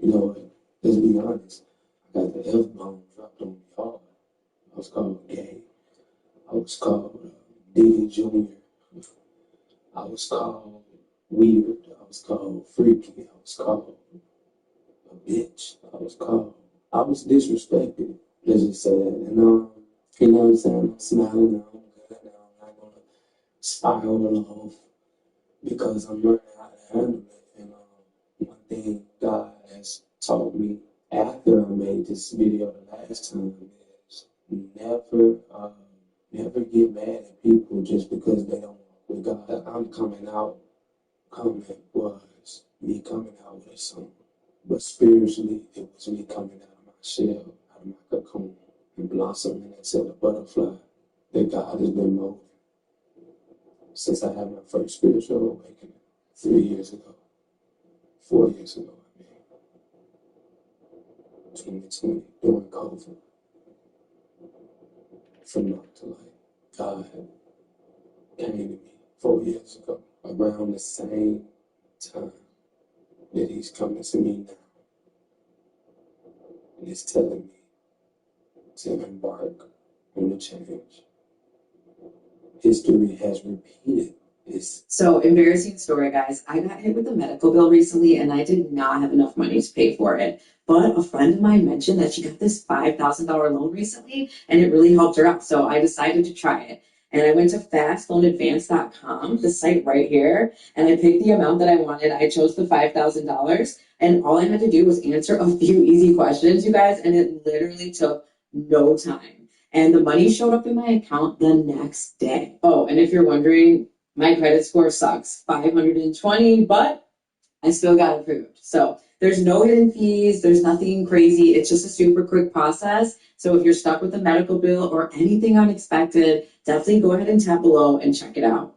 You know what? Let's be honest. I got the F-bomb dropped on me hard. I was called gay. I was called Diddy Jr. I was called weird. I was called freaky. I was called a bitch. I was disrespected. Let's just say that. And, you know what I'm saying? I'm smiling now. I'm good now. I'm not going to spiral off because I'm learning how to handle it. And one thing God has taught me after I made this video the last time is never, never get mad at people just because they don't walk with God. I'm coming out. Comment was me coming out with a song, but spiritually it was me coming out of my shell, out of my cocoon, and blossoming into the butterfly that God has been molding since I had my first spiritual awakening 3 years ago, 4 years ago, 2020, during COVID, from dark to light. God came to me 4 years ago, around the same time that He's coming to me now, and He's telling me to embark on the change. History has repeated this. So, embarrassing story, guys. I got hit with a medical bill recently and I did not have enough money to pay for it. But a friend of mine mentioned that she got this $5,000 loan recently and it really helped her out. So I decided to try it. And I went to fastloanadvance.com, the site right here, and I picked the amount that I wanted. I chose the $5,000 and all I had to do was answer a few easy questions, you guys, and it literally took no time. And the money showed up in my account the next day. Oh, and if you're wondering, my credit score sucks, 520, but I still got approved. So there's no hidden fees. There's nothing crazy. It's just a super quick process. So if you're stuck with a medical bill or anything unexpected, definitely go ahead and tap below and check it out.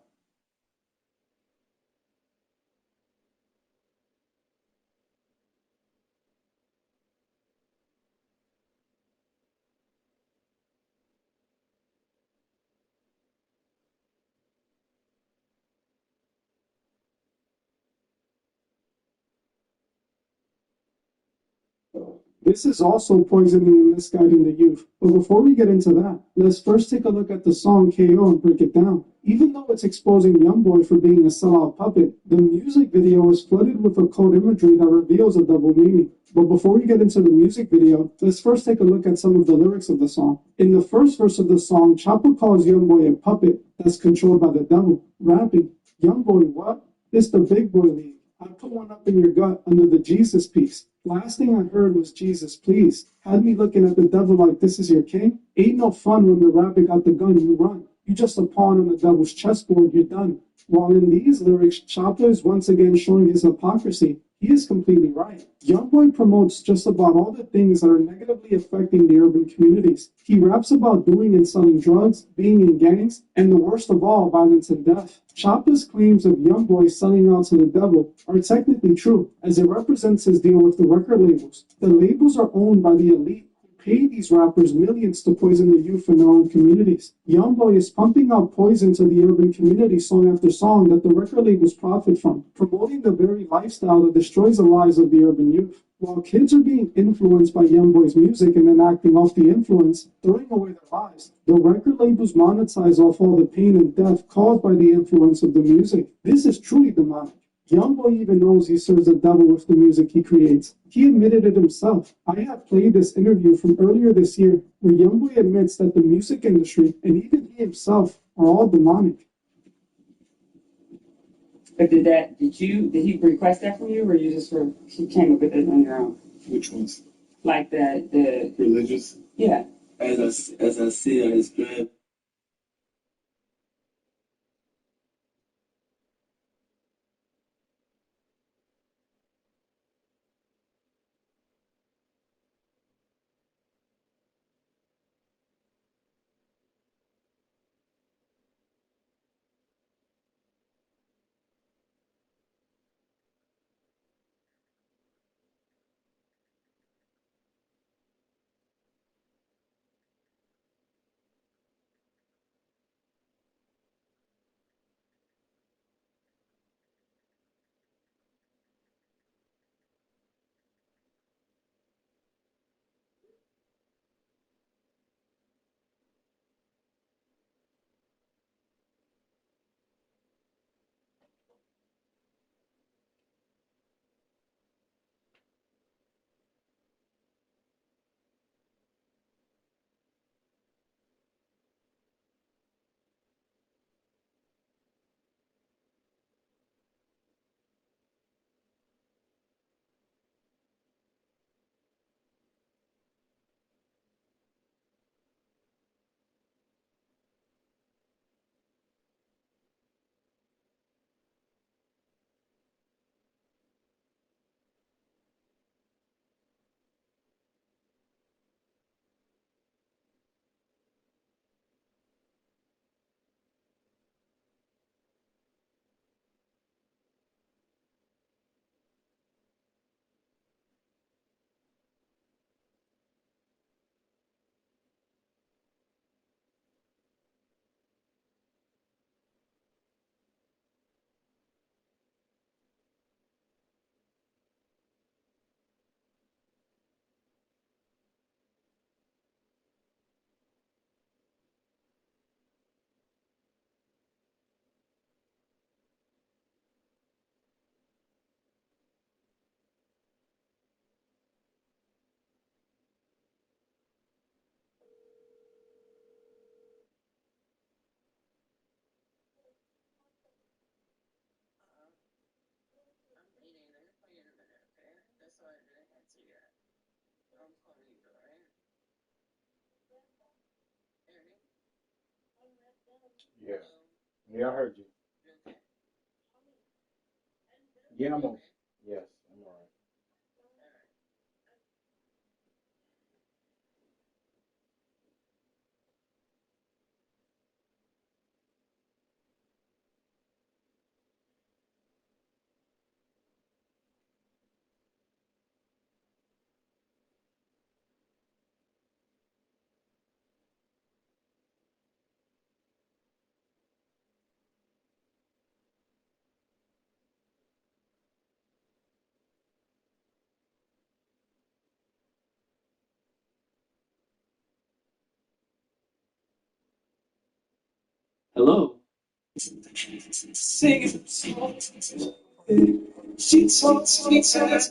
This is also poisoning and misguiding the youth. But before we get into that, let's first take a look at the song KO and break it down. Even though it's exposing Youngboy for being a sellout puppet, the music video is flooded with occult imagery that reveals a double meaning. But before we get into the music video, let's first take a look at some of the lyrics of the song. In the first verse of the song, Chopper calls Youngboy a puppet that's controlled by the devil, rapping, "Youngboy, what? This the big boy league. I put one up in your gut under the Jesus piece. Last thing I heard was Jesus, please. Had me looking at the devil like this is your king. Ain't no fun when the rabbit got the gun, you run. You just a pawn on the devil's chessboard, you're done." While in these lyrics, Chopper is once again showing his hypocrisy. He is completely right. Youngboy promotes just about all the things that are negatively affecting the urban communities. He raps about doing and selling drugs, being in gangs, and the worst of all, violence and death. Chopper's claims of Youngboy selling out to the devil are technically true, as it represents his deal with the record labels. The labels are owned by the elite, pay these rappers millions to poison the youth in their own communities. Youngboy is pumping out poison to the urban community song after song that the record labels profit from, promoting the very lifestyle that destroys the lives of the urban youth. While kids are being influenced by Youngboy's music and then acting off the influence, throwing away their lives, the record labels monetize off all the pain and death caused by the influence of the music. This is truly demonic. Youngboy even knows he serves the devil with the music he creates. He admitted it himself. I have played this interview from earlier this year where Youngboy admits that the music industry and even he himself are all demonic. But did he request that from you, or you just he came up with it on your own? Which ones? Like the Religious? Yeah. As I see on his gram, Yeah. Yeah, I heard you. Yeah, I'm okay. Yes, I'm all right. Hello. Singing songs. She talks me to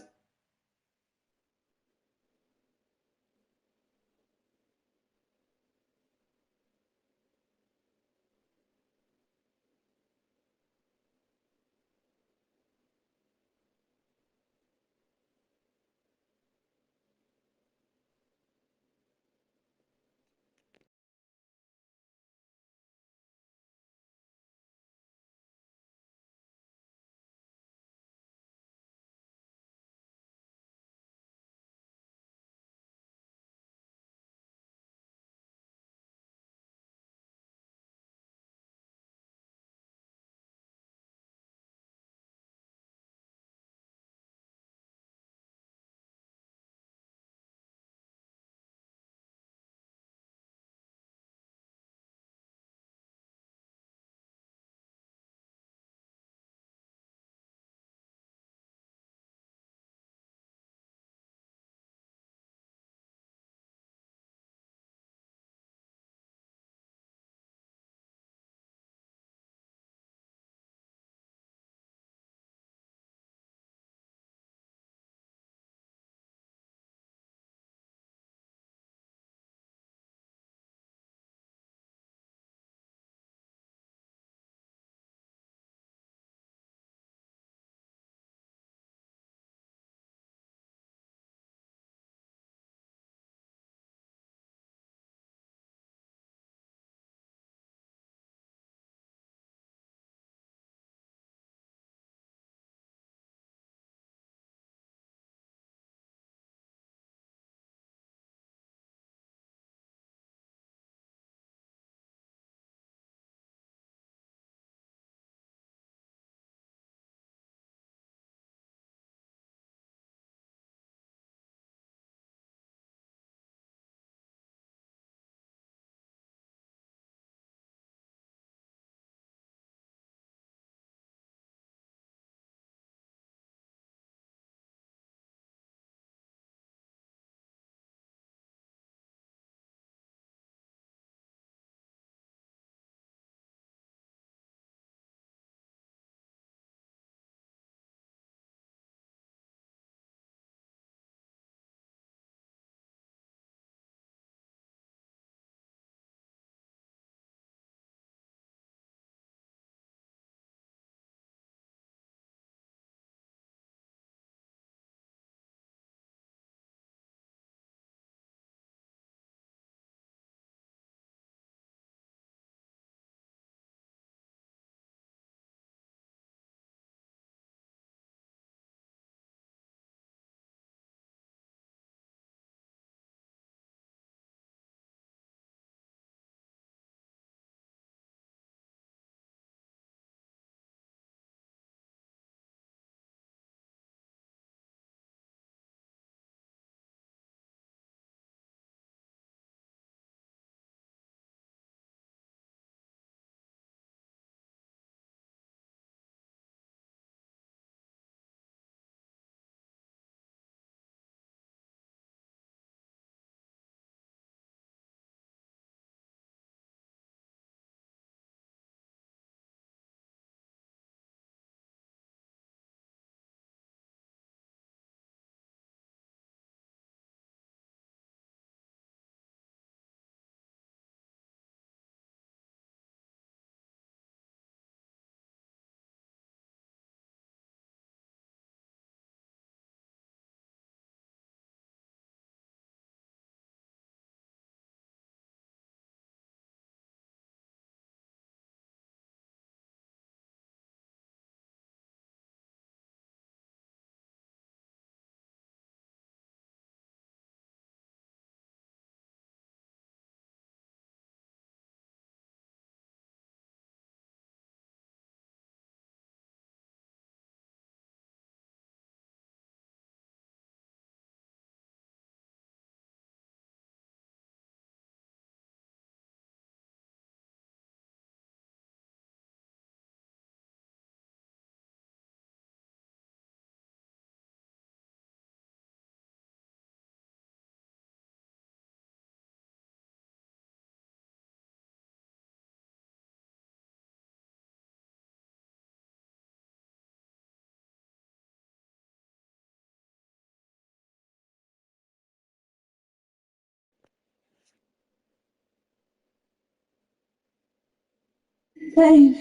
Babe.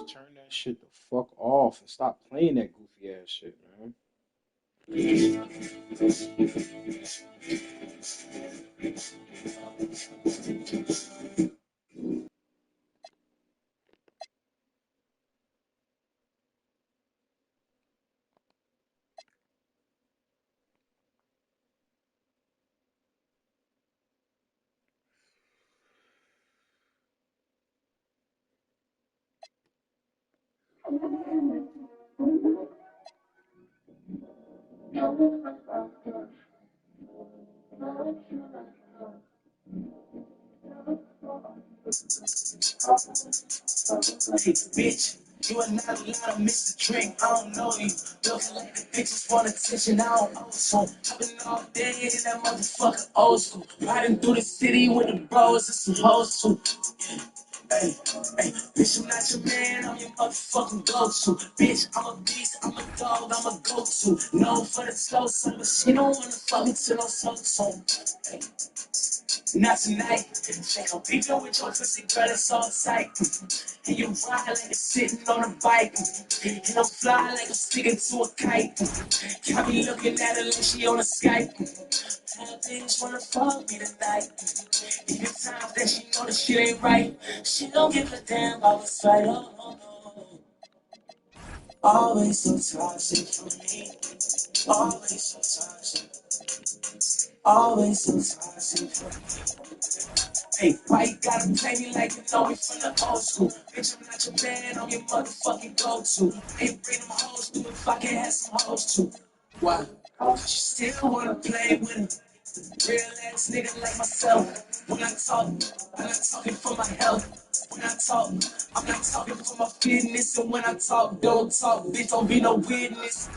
Turn that shit the fuck off and stop playing that goofy ass shit, man. Hey, bitch, you are not allowed to miss a drink. I don't know you. Looking like the bitches want attention. I don't owe some. I've been all day in that motherfucker old school. Riding through the city with the bros and some hoes too. Hey, hey, bitch, I'm not your man. I'm your motherfucking go-to. Bitch, I'm a beast. I'm a dog. I'm a go-to. Known for the slow song, but she don't wanna fuck me till I'm so song. Hey. Not tonight. Check out people with your pussy, girl, it's all tight. And you ride like you're sitting on a bike. And I'm fly like I'm sticking to a kite. Got me looking at her like she on a Skype. All things wanna fuck me tonight. Even times that she know that shit ain't right. She don't give a damn about what's right. Oh, no. Always so toxic for me. Always so toxic. Always so toxic for me. Hey, why you gotta play me like you know me from the old school? Bitch, I'm not your man, I'm your motherfucking go-to. Ain't bring them hoes through if I can have some hoes too. Why? Cause you still wanna play with him. Real ass nigga like myself. When I talk, I'm not talking for my health. When I talk, I'm not talking for my fitness. And when I talk, don't talk, bitch, don't be no witness.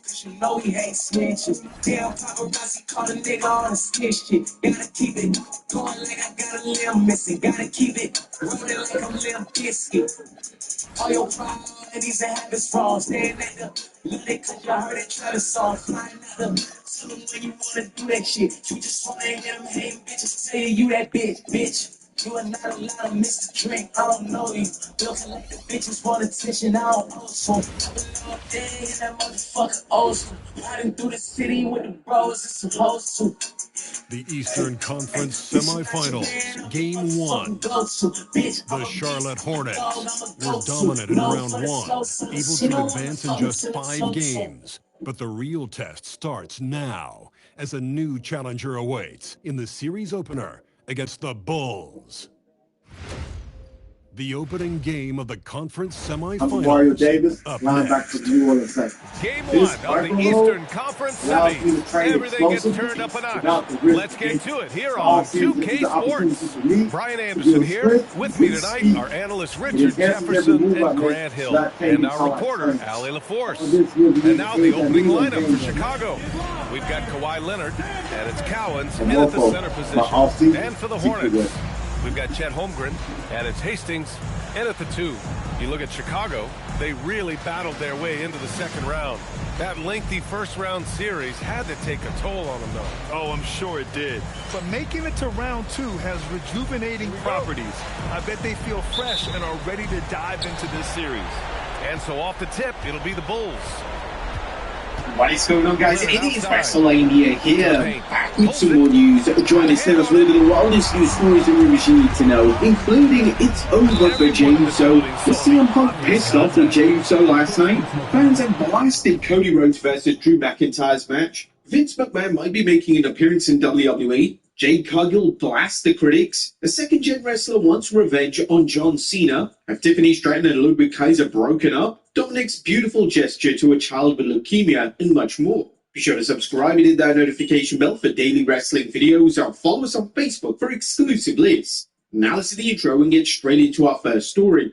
Cause you know he hates snitches. Damn paparazzi caught a nigga on a snitch shit. Gotta keep it going like I got a limb missing. Gotta keep it rolling like I'm Limp Biscuit. All your priorities and habits wrong. Staying at the limit cause you heard it try to song. Flying at them. Tell them when you wanna do that shit. You just wanna hear them hating bitches tell you that bitch. You are not allowed to miss the drink. I don't know you. Looking like the bitches want attention. I don't know so. I've been all day in that motherfucker old school. Riding through the city with the bros it's supposed to. The Eastern Conference semifinals, Game 1. The Charlotte Hornets were dominant in round 1, able to advance in just 5 games. But the real test starts now, as a new challenger awaits in the series opener against the Bulls. The opening game of the conference semifinals. Mario Davis, Up linebacker next. for New Orleans Saints. Game This one of the micro roll Eastern Conference allows you to semis. train Everything gets explosiveness turned up a without the notch. risk Let's of get injury. to it here So all on season, this is 2K the opportunity Sports. for me Brian to Anderson build here. strength, With me increase tonight speed, are analysts and Richard enhances every Jefferson move I and make Grant so Hill. that I And can our become my reporter, trainer. Ali All LaForce. this gives me And the now the edge I opening need on lineup game for day. Chicago. We've got Kawhi Leonard, and it's Cowens And in at the Morpho, center my position. off-season And for the secret Hornets, weapon. we've got Chet Holmgren, and it's Hastings in at the 2. You look at Chicago, they really battled their way into the second round. That lengthy first-round series had to take a toll on them, though. Oh, I'm sure it did. But making it to round 2 has rejuvenating properties. I bet they feel fresh and are ready to dive into this series. And so off the tip, it'll be the Bulls. What is going on, guys? It is Outside. WrestleMania here, back with some more news. Join us now as we look at the wildest news stories and rumors you need to know, including it's over for Jey Uso. Was CM Punk pissed off with Jey Uso last night? Fans have blasted Cody Rhodes versus Drew McIntyre's match. Vince McMahon might be making an appearance in WWE. Jade Cargill blasts the critics. A second-gen wrestler wants revenge on John Cena. Have Tiffany Stratton and Ludwig Kaiser broken up? Dominic's beautiful gesture to a child with leukemia, and much more. Be sure to subscribe and hit that notification bell for daily wrestling videos, and follow us on Facebook for exclusive lists. Now let's do the intro and get straight into our first story.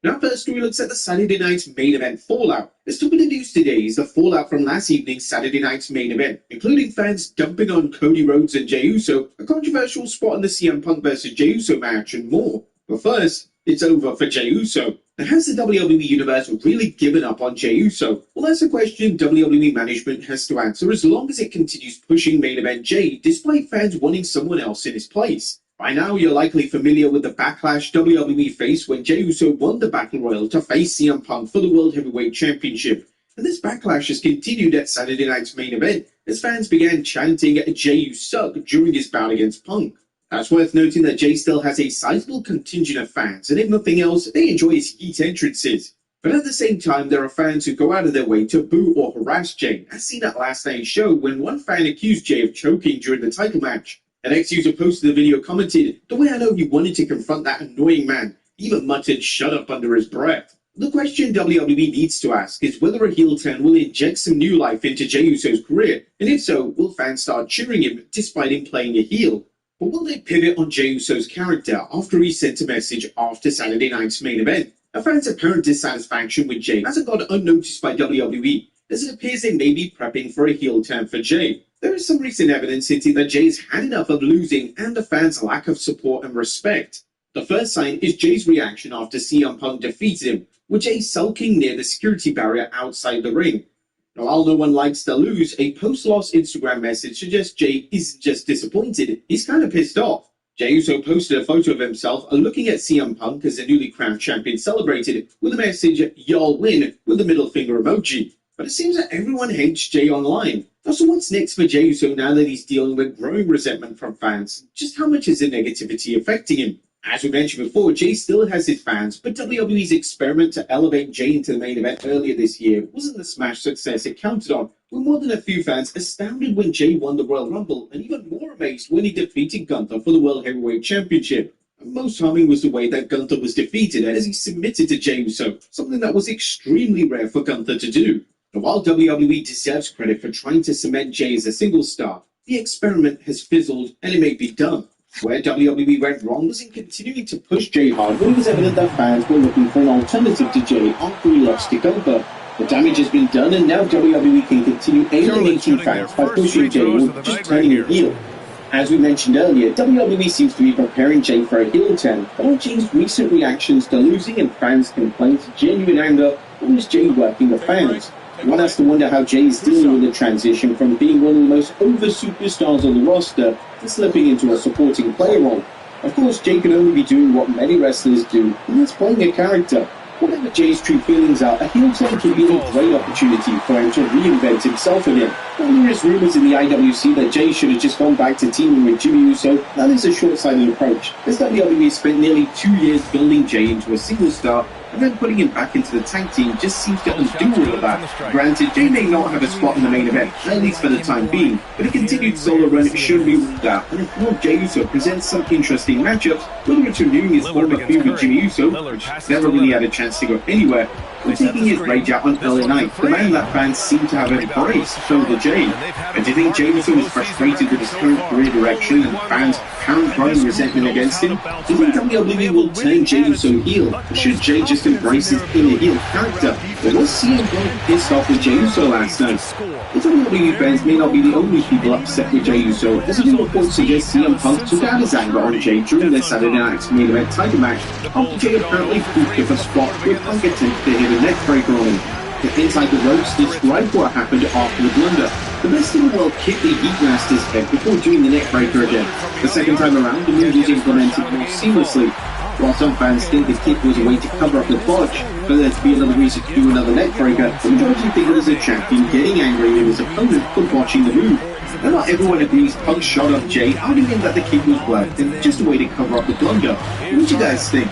Now first story looks at the Saturday night's main event fallout. The top of the news today is the fallout from last evening's Saturday night's main event, including fans dumping on Cody Rhodes and Jey Uso, a controversial spot in the CM Punk vs Jey Uso match, and more. But first, it's over for Jey Uso. Now, has the WWE Universe really given up on Jey Uso? Well, that's a question WWE management has to answer as long as it continues pushing main event Jey, despite fans wanting someone else in his place. By now, you're likely familiar with the backlash WWE faced when Jey Uso won the Battle Royal to face CM Punk for the World Heavyweight Championship. And this backlash has continued at Saturday night's main event as fans began chanting Jey you suck during his bout against Punk. It's worth noting that Jey still has a sizable contingent of fans, and if nothing else, they enjoy his heat entrances. But at the same time, there are fans who go out of their way to boo or harass Jey, as seen at last night's show when one fan accused Jey of choking during the title match. An ex-user posted the video commented, "The way I know he wanted to confront that annoying man," he even muttered "shut up" under his breath. The question WWE needs to ask is whether a heel turn will inject some new life into Jey Uso's career, and if so, will fans start cheering him despite him playing a heel? But will they pivot on Jey Uso's character after he sent a message after Saturday night's main event? A fan's apparent dissatisfaction with Jey hasn't gone unnoticed by WWE, as it appears they may be prepping for a heel turn for Jey. There is some recent evidence hinting that Jey's had enough of losing and the fans' lack of support and respect. The first sign is Jey's reaction after CM Punk defeats him, with Jey sulking near the security barrier outside the ring. Now, while no one likes to lose, a post-loss Instagram message suggests Jey isn't just disappointed, he's kind of pissed off. Jey Uso posted a photo of himself looking at CM Punk as the newly crowned champion celebrated, with the message, "Y'all win," with the middle finger emoji. But it seems that everyone hates Jey online. Now, so what's next for Jey Uso now that he's dealing with growing resentment from fans? Just how much is the negativity affecting him? As we mentioned before, Jey still has his fans, but WWE's experiment to elevate Jey into the main event earlier this year wasn't the smash success it counted on, with more than a few fans astounded when Jey won the Royal Rumble, and even more amazed when he defeated Gunther for the World Heavyweight Championship. And most harming was the way that Gunther was defeated as he submitted to Jey Uso, something that was extremely rare for Gunther to do. And while WWE deserves credit for trying to cement Jey as a single star, the experiment has fizzled and it may be done. Where WWE went wrong was in continuing to push Jey hard when it was evident that fans were looking for an alternative to Jey after he lost to Gunther. The damage has been done, and now WWE can continue alienating fans by pushing Jey or just turning him heel. As we mentioned earlier, WWE seems to be preparing Jey for a heel turn, but are Jey's recent reactions to losing and fans' complaints genuine anger, or is Jey working the fans? One has to wonder how Jey is dealing with the transition from being one of the most over superstars on the roster to slipping into a supporting player role. Of course, Jey can only be doing what many wrestlers do, and that's playing a character. Whatever Jey's true feelings are, a heel turn can be a great opportunity for him to reinvent himself again. While there is rumours in the IWC that Jey should have just gone back to teaming with Jimmy Uso, that is a short-sighted approach, as WWE spent nearly 2 years building Jey into a single star, and then putting him back into the tag team just seems to undo all of that. Granted, Jey may not have a spot in the main event, at least for the time being, but a continued solo run shouldn't be ruled out, and if more Jey Uso presents some interesting matchups, whether it's renewing his former feud with Jimmy Uso, which never really had a chance to go anywhere, or taking his rage out on LA Knight, the man that fans seem to have embraced shoulder Jey. And do you think Jey Uso is frustrated with his current career direction and fans' apparent growing resentment against him? Do you think WWE will turn Jey Uso heel, or should Jey just embrace his inner heel character? Or was CM Punk pissed off with Jey Uso last night? The WWE fans may not be the only people upset with Jey Uso, as a new report suggests CM Punk took out his anger on Jey during their Saturday night's main event title match, after Jey apparently pooped up a spot where Punk attempted to hit a neck breaker on him. The Inside the Ropes described what happened after the blunder. The best in the world kicked the Heatmaster's head before doing the neck breaker again. The second time around, the move was implemented more seamlessly. While some fans think the kick was a way to cover up the botch, for there to be another reason to do another neck breaker, the majority think it was a champion getting angry with his opponent for botching the move. Now, not everyone agrees Punk shot up Jey, arguing that the kick was worked and just a way to cover up the blunder. What do you guys think?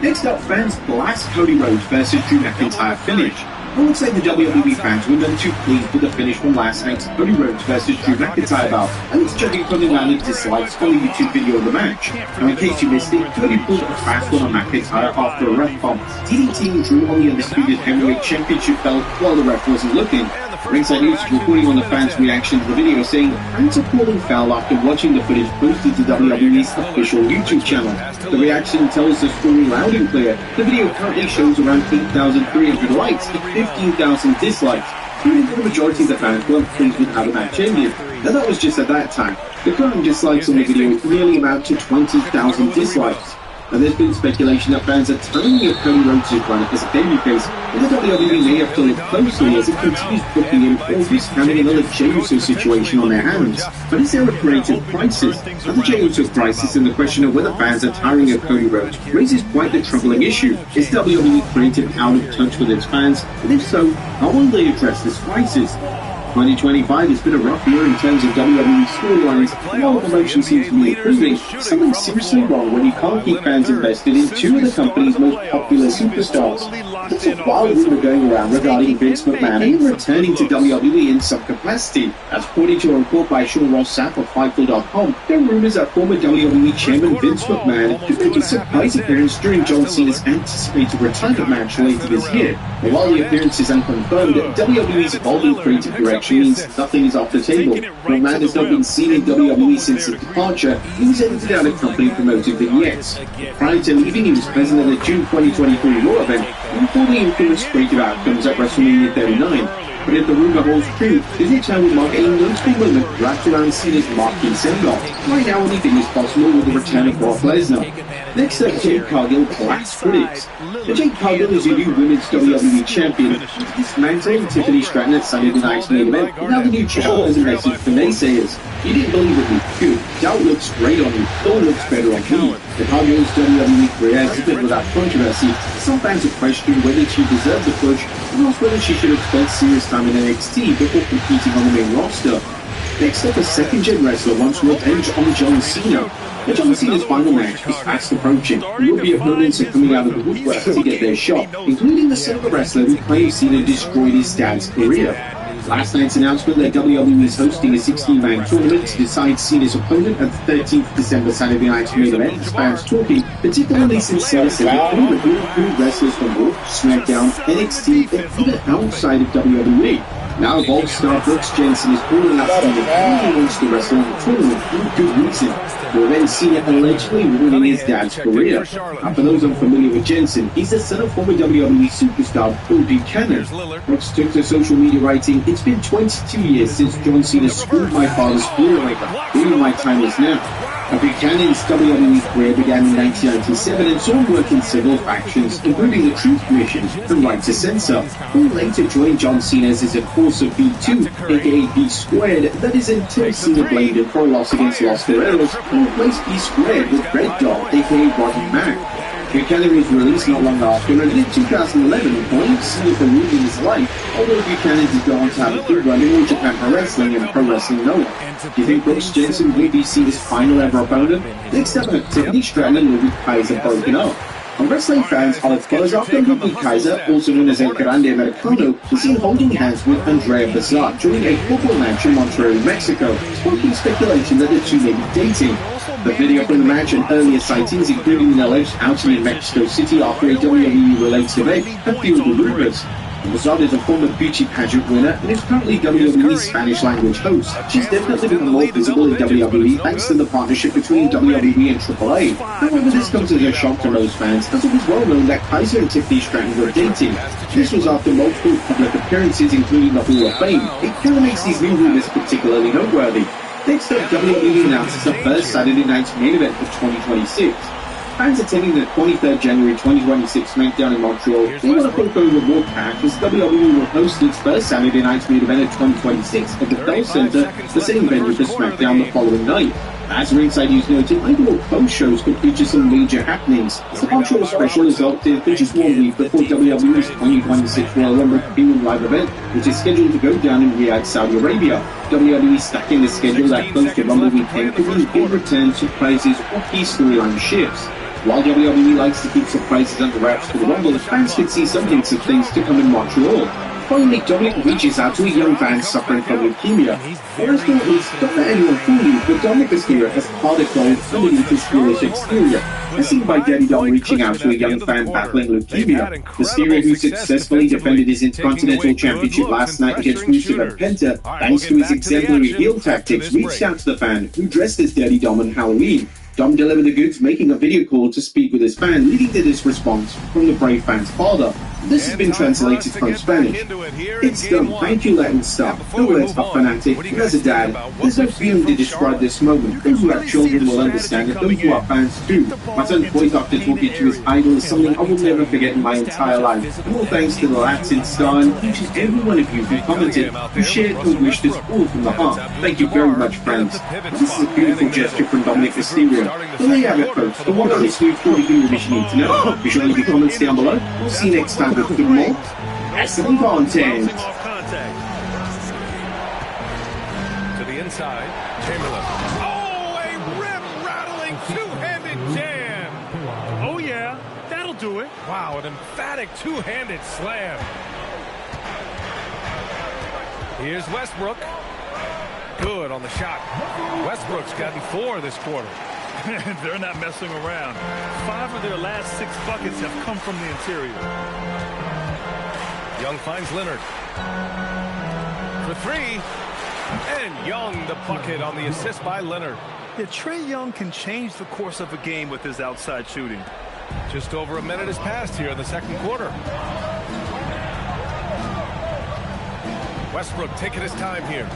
Next up, fans blast Cody Rhodes versus Drew McIntyre finish. I would say the WWE fans were none too pleased with the finish from last night's Cody Rhodes versus Drew McIntyre bout, and it's judging from the amount of dislikes on the YouTube video of the match. Now, in case you missed it, Cody pulled a fast one on McIntyre after a ref bump, DDTing Drew on the undisputed heavyweight championship belt while the ref wasn't looking. Ringside News is reporting on the fans' reaction to the video, saying fans are calling foul after watching the footage posted to WWE's official YouTube channel. The reaction tells the story loud and clear. The video currently shows around 8,300 likes and 15,000 dislikes, proving that the majority of the fans weren't pleased with how the match ended. Now, that was just at that time. The current dislikes on the video nearly amount to 20,000 dislikes. And there's been speculation that fans are timing of Cody Rhodes' run as a babyface, and the WWE may have to look closely as it continues booking him or discounting another Jey Uso situation on their hands. But is there a creative crisis? And the Jey Uso crisis and the question of whether fans are tiring of Cody Rhodes raises quite the troubling issue. Is WWE creative out of touch with its fans? And if so, how will they address this crisis? 2025 has been a rough year in terms of WWE storylines, and while the promotion seems to be improving, something's seriously wrong when you can't keep fans invested in two of the company's most popular superstars. There's a wild rumor going around regarding Vince McMahon returning to WWE in some capacity. As according to a report by Sean Ross Sapp of Fightful.com, there are rumors that former WWE Chairman Vince McMahon could make a surprise appearance during John Cena's anticipated retirement match later this year. And while the appearance is unconfirmed, WWE's evolving creative direction means nothing is off the table. McMahon has not been seen in WWE since his departure. He was edited out of company-promoted vignettes. Prior to leaving, he was present at the June 2023 Raw event and reportedly influenced creative outcomes at WrestleMania 39. But if the rumor holds true, this return will mark a notable moment wrapped around Cena's marquee send-off. Right now, anything is possible with the return of Brock Lesnar. Next up, Jade Cargill class critics. Jade Cargill is a new women's WWE champion, dismantling Tiffany Stratton at Saturday Night's main event. Now the new champion has a message for naysayers. You didn't believe it was good. Doubt looks great on you. Thor looks better on me. The Cargill's WWE career has been without controversy. Some fans have questioned whether she deserved the push, and asked whether she should have spent serious time in NXT before competing on the main roster. Next up, a second-gen wrestler wants revenge on John Cena. Now, John Cena's final match is fast approaching. Will-be opponents are coming out of the woodwork to get their shot, including the silver wrestler who claims Cena destroyed his dad's career. Last night's announcement that WWE is hosting a 16-man tournament to decide Cena's opponent at the 13th December Saturday Night's main event has fans talking, particularly since Cena said that all the good wrestlers from Raw, SmackDown, NXT, and even outside of WWE. Now Evolve star Brooks Jensen is calling out Cena and he wants to wrestle in the tournament for good reason. The event Cena allegedly ruining his dad's career. And for those unfamiliar with Jensen, he's the son of former WWE superstar Bill Buchanan. Brooks took to social media writing, "It's been 22 years since John Cena screwed my father's career over. Really my time is now." Buchanan's WWE career began in 1997 and saw him work in several factions, including the Truth Commission and Right to Censor, who later joined John Cena as his enforcer B2, aka B Squared, that is until Cena blamed him for a loss against Los Guerreros and replaced B Squared with Red Dog, aka Roddy Mack. Buchanan was released not long after, and in 2011, blamed Cena for ruining his life, although Buchanan did go on to have a good run in All Japan Pro Wrestling and Pro Wrestling Noah. Do you think Brooks Jensen will be Cena's final ever opponent? Next up, Tiffany Stratton and Ludwig Kaiser broken up. And wrestling fans are buzz after Ludwig Kaiser, also known as El Grande Americano, was seen holding hands with Andrea Bazar during a football match in Monterrey, Mexico, sparking speculation that the two may be dating. The video from the match and earlier sightings, including an alleged outing in Mexico City after a WWE-related event, have fueled the rumors. Bazar is a former beauty pageant winner and is currently WWE's Spanish-language host. She's definitely become more visible in WWE thanks to the partnership between WWE and AAA. However, this comes as a shock to most fans, as it was well known that Kaiser and Tiffany Stratton were dating. This was after multiple public appearances, including the Hall of Fame. It kind of makes these new rumors particularly noteworthy. Next up, WWE announces the first Saturday Night's main event for 2026. Fans attending the 23rd January 2026 SmackDown in Montreal, they want to put over more cash as WWE will host its first Saturday Night's main event of 2026 at the Bell Center, the same venue for SmackDown the following night. As Ringside News noted, either or both shows could feature some major happenings. The Montreal special is opted for just 1 week before WWE's 2026 Royal Rumble Premium Live event, which is scheduled to go down in Riyadh, Saudi Arabia. WWE stacking the schedule that close to Rumble weekend could mean big returns, surprises, or key storyline shifts. While WWE likes to keep surprises under wraps for the Rumble, fans could see some hints of things to come in Montreal. Finally, Dominic reaches out to a young fan suffering from leukemia. The restaurant is, don't let anyone fool you, but Dominic Mysterio has heart of gold underneath his foolish exterior. As seen by Daddy Dom reaching out to a young fan battling leukemia. Mysterio, who successfully defended his Intercontinental Championship last night against Rusev and Penta, thanks to his exemplary heel tactics, reached out to the fan, who dressed as Daddy Dom on Halloween. Dom delivered the goods, making a video call to speak with his fan, leading to this response from the brave fan's father. This has been translated from Spanish. It's done. Thank you, Latin star. The words are fanatic. And as a dad, there's no feeling to describe this moment. Those who have children will understand it. Those who are fans do. My son's voice after talking to his idol is something I will never forget in my entire life. And all thanks to the Latin star and each and every one of you who commented, who shared, who wished us all from the heart. Thank you very much, friends. This is a beautiful gesture from Dominic Mysterio. So there you have it, folks. The one on this new 40 video which you need to know. Be sure to leave your comments down below. We'll see you next time with more excellent content. To the inside, Chamberlain. Oh, a rim-rattling two-handed jam. Oh, yeah, that'll do it. Wow, an emphatic two-handed slam. Here's Westbrook. Good on the shot. Westbrook's gotten 4 this quarter. They're not messing around. 5 of their last 6 buckets have come from the interior. Young finds Leonard. For 3. And Young the bucket on the assist by Leonard. Yeah, Trae Young can change the course of a game with his outside shooting. Just over a minute has passed here in the second quarter. Westbrook taking his time here.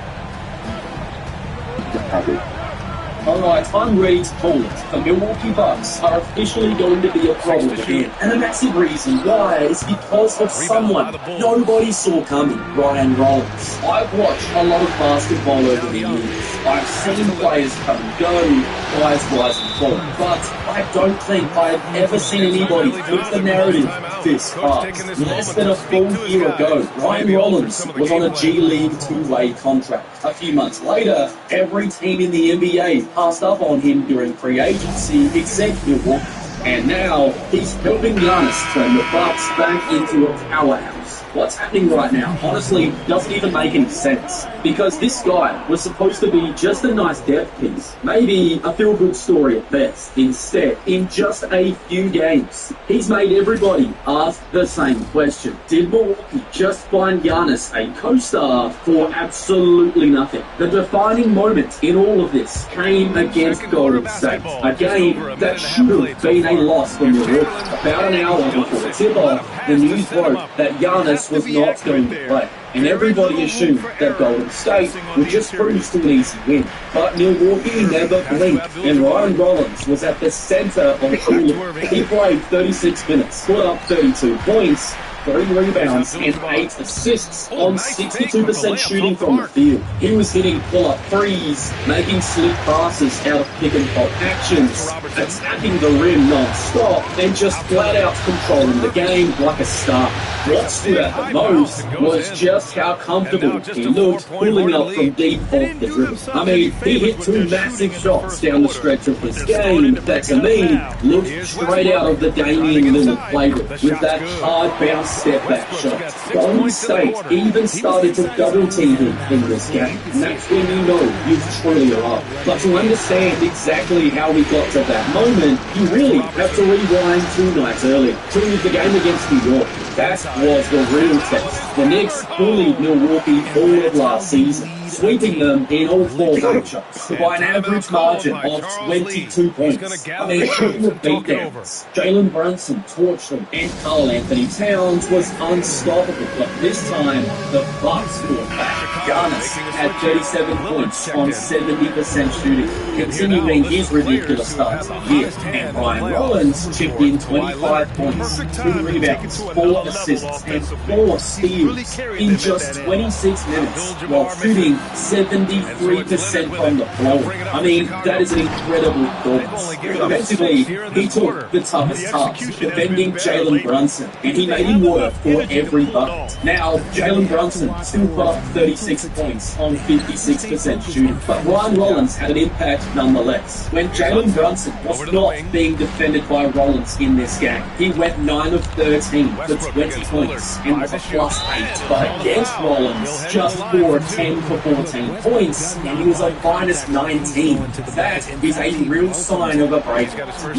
Alright, I'm ready to call it. The Milwaukee Bucks are officially going to be a problem again. And a massive reason why is because of someone nobody saw coming, Ryan Rollins. I've watched a lot of basketball over the years. I've seen players come and go, guys rise and fall. But I don't think I've ever seen anybody flip the narrative this fast. Less than a full year ago, Ryan Rollins was on a G League two-way contract. A few months later, every team in the NBA passed up on him during free agency except Milwaukee. And now, he's helping Giannis turn the Bucks back into a powerhouse. What's happening right now, honestly, doesn't even make any sense. Because this guy was supposed to be just a nice depth piece. Maybe a feel-good story at best. Instead, in just a few games, he's made everybody ask the same question. Did Milwaukee just find Giannis a co-star for absolutely nothing? The defining moment in all of this came against Golden State. A game that should have been a loss for Milwaukee. About an hour before tip-off, the news broke that Giannis was not going to play, and everybody assumed that Golden State would just cruise to an easy win. But Milwaukee never blinked, and Ryan Rollins was at the center of all of it. He played 36 minutes, put up 32 points, 3 rebounds, and 8 assists on 62% shooting from the field. He was hitting pull-up threes, making slick passes out of pick-and-pop actions, attacking the rim non-stop, and just flat-out controlling the game like a star. What stood out the most was just how comfortable he looked pulling up from deep off the dribble. I mean, he hit 2 massive shots down the stretch of his game that, to me, looked straight out of the Damian Lillard playbook with that hard bounce step-back shot. Golden State even started to double-team him in this game, and that's when you know you've truly arrived. But to understand exactly how we got to that moment, you really have to rewind 2 nights earlier to the game against New York. That was the real test. The Knicks bullied Milwaukee all of last season, sweeping them in all 4 matchups by an average margin of 22 points. I mean, shooting the beatdowns. Jalen Brunson torched them, and Karl Anthony Towns was unstoppable. But this time, the Bucks fought back. Giannis had 37 points on 70% shooting, continuing his ridiculous start to the year. And Ryan Rollins chipped in 25 points, 2 rebounds, 4 assists, and 4 steals in just 26 minutes, while shooting 73% from the floor. I mean, that is an incredible performance. Defensively, he took the toughest task, defending Jalen Brunson, and he made him work for every bucket. Now, Jalen Brunson still put up 36 points on 56% shooting, but Ryan Rollins had an impact nonetheless. When Jalen Brunson was not being defended by Rollins in this game, he went 9 of 13 for 20 points and was a +8. But against Rollins, just for 10 for 14 points, and he was a -19. That is a real sign of a break.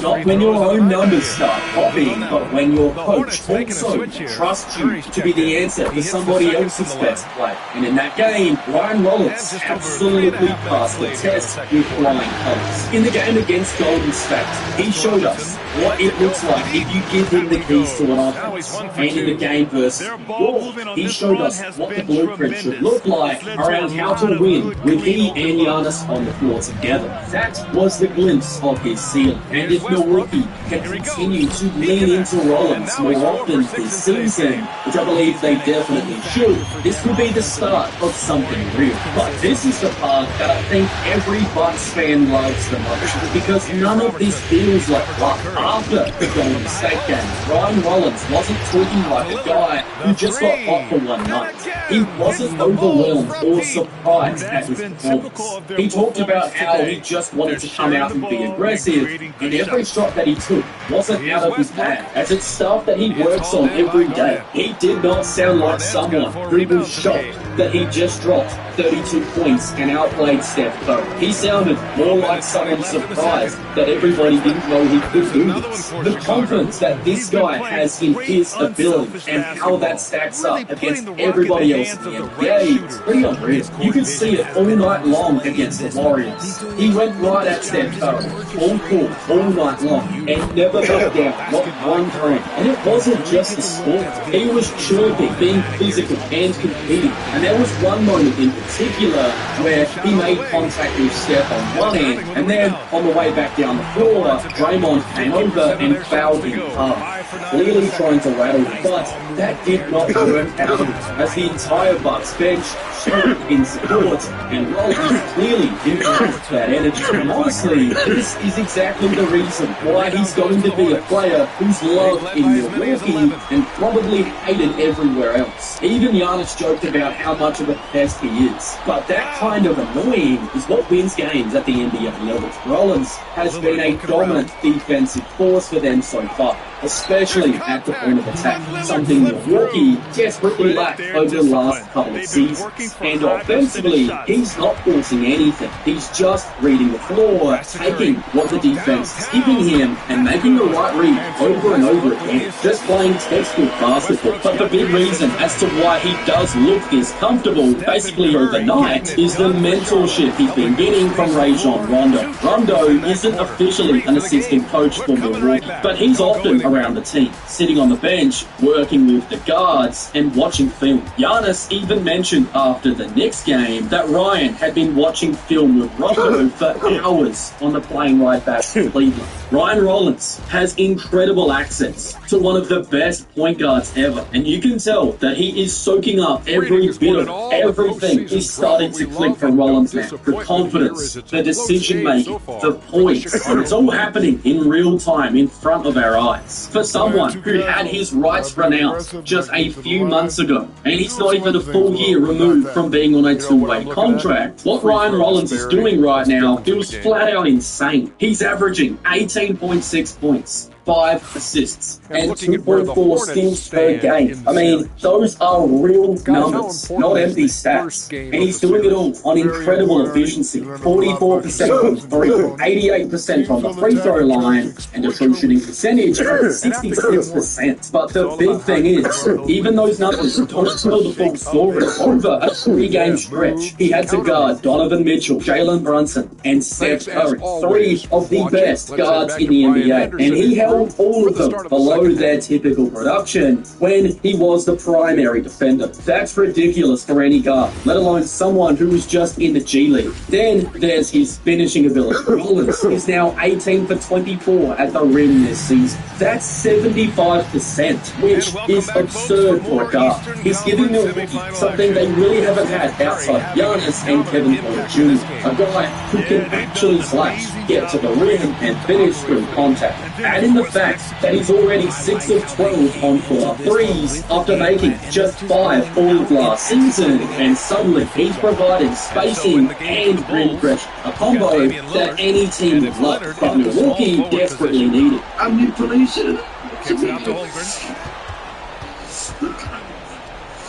Not when your own numbers start popping, but when your coach also trusts you to be the answer for somebody else's best play. And in that game, Ryan Rollins absolutely passed the test with flying colours. In the game against Golden State, he showed us what it looks like if you give him the keys to an offense. And in the game versus New York, he showed us what the blueprint should look like around how to win with he and Giannis on the floor together. That was the glimpse of his ceiling. And if Milwaukee can continue to lean into Rollins more often this season, which I believe they definitely should, this will be the start of something real. But this is the part that I think every Bucks fan loves the most, because none of this feels like luck. After the Golden State game, Ryan Rollins wasn't talking like a guy who just got hot for one night. He wasn't overwhelmed or surprised at his performance. He talked about how he just wanted to come out and be aggressive, and every shot that he took wasn't out of his bag, as it's stuff that he works on every day. He did not sound like someone who was shocked that he just dropped 32 points and outplayed Steph Curry. He sounded more like someone surprised that everybody didn't know he could do this. The confidence that this guy has in his ability and how that stacks up against everybody else in the NBA is pretty unreal. You could see it all night long against the Warriors. He went right at Steph Curry, all court, all night long, and never backed down, not one time. And it wasn't just the sport. He was chirping, being physical and competing. And there was one moment in particular where he made contact with Steph on one end, and then on the way back down the floor, Draymond came over and fouled him hard, clearly trying to rattle him, but that did not work out, as the entire Bucks bench showed in support, and Rollins clearly didn't have that energy. And honestly, this is exactly the reason why he's going to be a player who's loved in Milwaukee and probably hated everywhere else. Even Giannis joked about how much of a pest he is, but that kind of annoying is what wins games at the NBA level. Rollins has been a dominant defensive force for them so far, especially at the point of attack, something Milwaukee desperately lacked over the last couple of seasons. And offensively, he's not forcing anything. He's just reading the floor, taking what the defense is giving him, and making the right read over and over again. Just playing textbook basketball. But the big reason as to why he does look this comfortable, basically overnight, is the mentorship he's been getting from Rajon Rondo. Rondo isn't officially an assistant coach for Milwaukee, but he's often around the team, sitting on the bench, working with the guards, and watching film. Giannis even mentioned after the next game that Ryan had been watching film with Rondo for hours on the plane ride back to Cleveland. Ryan Rollins has incredible access to one of the best point guards ever, and you can tell that he is soaking up every bit of it. Everything is starting to click for Rollins now. The confidence, the decision making, the points, and it's all happening in real time in front of our eyes. For someone who had his rights run out just a few months ago, and he's not even a full year removed from being on a two-way contract, what Ryan Rollins is doing right now feels flat out insane. He's averaging 18.6 points, 5 assists, and 2.4 steals per game. I mean, those are real numbers, not empty stats. And he's doing it all on incredible efficiency. 44% from three, 88% from the free throw line, and a true shooting percentage of 66%. But the big thing is, even those numbers don't tell the full story. Over a 3-game stretch, he had to guard Donovan Mitchell, Jalen Brunson, and Steph Curry, 3 of the best guards in the NBA. And he held all of them below their typical production when he was the primary defender. That's ridiculous for any guard, let alone someone who was just in the G League. Then there's his finishing ability. Rollins is now 18 for 24 at the rim this season. That's 75%, which is absurd for a guard. He's giving Milwaukee something they really haven't had outside Giannis and Kevin Porter Jr., a guy who can actually slash, get to the rim, and finish through contact. Add in the fact that he's already 6 of 12 on floor threes after making just 5 all of last season, and suddenly he's providing spacing and rim pressure, a combo that any team would love, but Milwaukee desperately needed. Manipulation.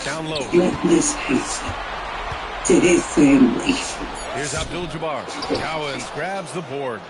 Down low. Let this happen to his family. Here's Abdul-Jabbar. Cowens grabs the board.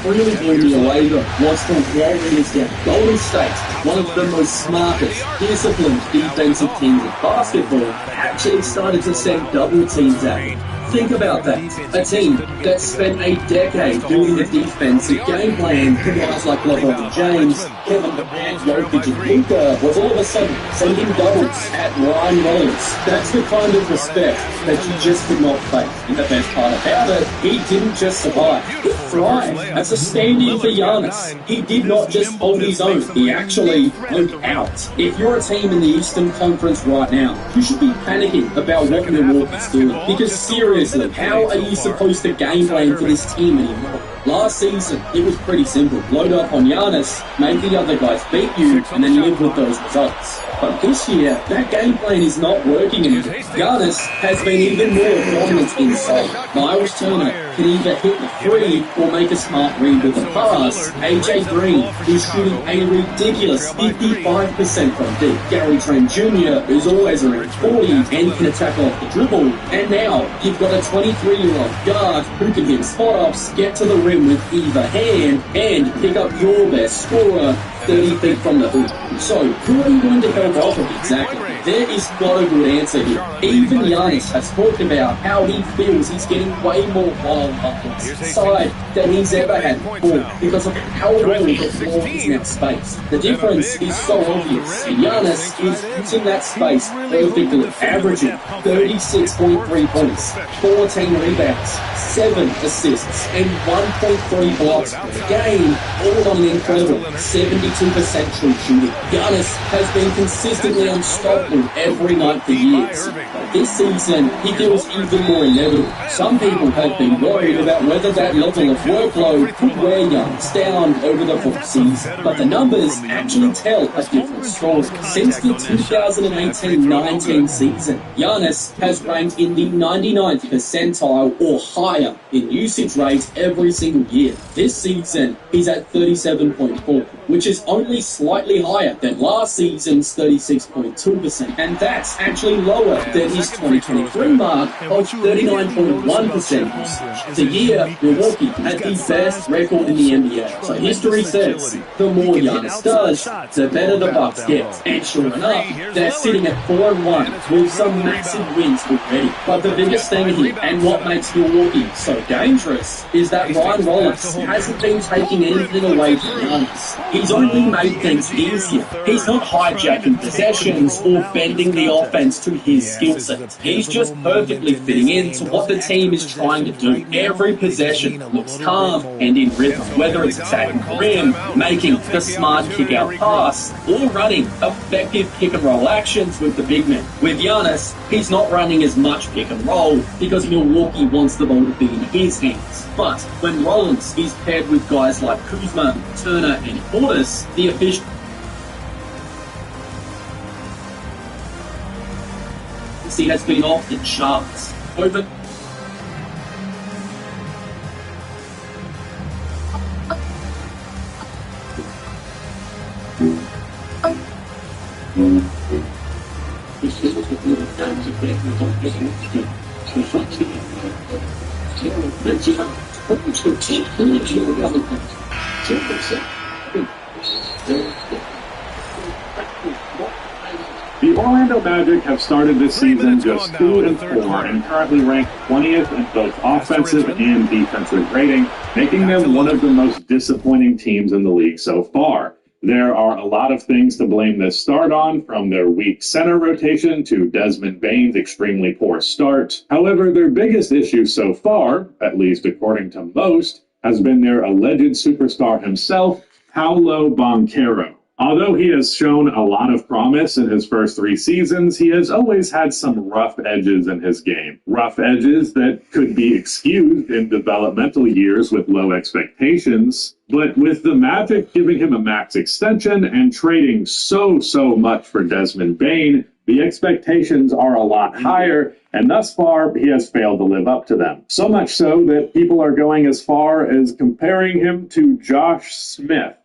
What really blew me away though was the Warriors down. Golden State, one of the most smartest, disciplined defensive teams in basketball, actually started to send double teams at him. Think about that. A team that spent a decade doing the defensive game plan to guys like LeBron James, Kevin Durant, Jokic, and Luka was all of a sudden sending doubles at Ryan Rollins. That's the kind of respect that you just could not fake. And the best part about it, he didn't just survive, he thrived. As a stand-in for Giannis, he did not just hold his own, he actually broke out. If you're a team in the Eastern Conference right now, you should be panicking about what Milwaukee's doing. Because seriously, how are you supposed to game plan for this team anymore? Last season, it was pretty simple. Load up on Giannis, make the other guys beat you, and then live with those results. But this year, that game plan is not working anymore. Giannis has been even more dominant inside. Miles Turner can either hit the three or make a smart read with a pass. AJ Green is shooting a ridiculous 55% from deep. Gary Trent Jr. is always around 40 and can attack off the dribble. And now, you've got a 23-year-old guard who can hit spot-ups, get to the rim with either hand, and pick up your best scorer 30 feet from the hoop. So, who are you going to help off of exactly? There is not a good answer here. Even Giannis has talked about how he feels he's getting way more wild up his side than he's ever had before because of how well the floor is now spaced. The difference is so obvious. Giannis is using that space perfectly, averaging 36.3 points, 14 rebounds, 7 assists, and 1.3 blocks per game, all on an incredible 72% true shooting. Giannis has been consistently unstoppable every night for years. But this season, he feels even more inevitable. Some people have been worried about whether that level of workload could wear Giannis down over the full season. But the numbers actually tell a different story. Since the 2018-19 season, Giannis has ranked in the 99th percentile or higher in usage rate every single year. This season, he's at 37.4, which is only slightly higher than last season's 36.2%. And that's actually lower than his 2023 mark of 39.1% usage. The year Milwaukee had the best record in the NBA. So history says the more Giannis does, the better the Bucks get. And sure enough, they're sitting at 4-1 with some massive wins already. But the biggest thing here, and what makes Milwaukee so dangerous, is that Ryan Rollins hasn't been taking anything away from Giannis. He's only made things easier. He's not hijacking possessions or bending the offense to his skill set. He's just perfectly fitting into what the team is trying to do. Every possession looks calm and in rhythm, whether it's attacking the rim, making the smart kick-out pass, or running effective pick-and-roll actions with the big men. With Giannis, he's not running as much pick-and-roll because Milwaukee wants the ball to be in his hands. But when Rollins is paired with guys like Kuzma, Turner, and Portis, the efficiency has been off the charts. Over The Orlando Magic have started this season just 2-4 and currently ranked 20th in both offensive and defensive rating, making them one of the most disappointing teams in the league so far. There are a lot of things to blame this start on, from their weak center rotation to Desmond Bane's extremely poor start. However, their biggest issue so far, at least according to most, has been their alleged superstar himself, Paolo Banchero. Although he has shown a lot of promise in his first 3 seasons, he has always had some rough edges in his game. Rough edges that could be excused in developmental years with low expectations. But with the Magic giving him a max extension and trading so much for Desmond Bane, the expectations are a lot higher, and thus far he has failed to live up to them. So much so that people are going as far as comparing him to Josh Smith.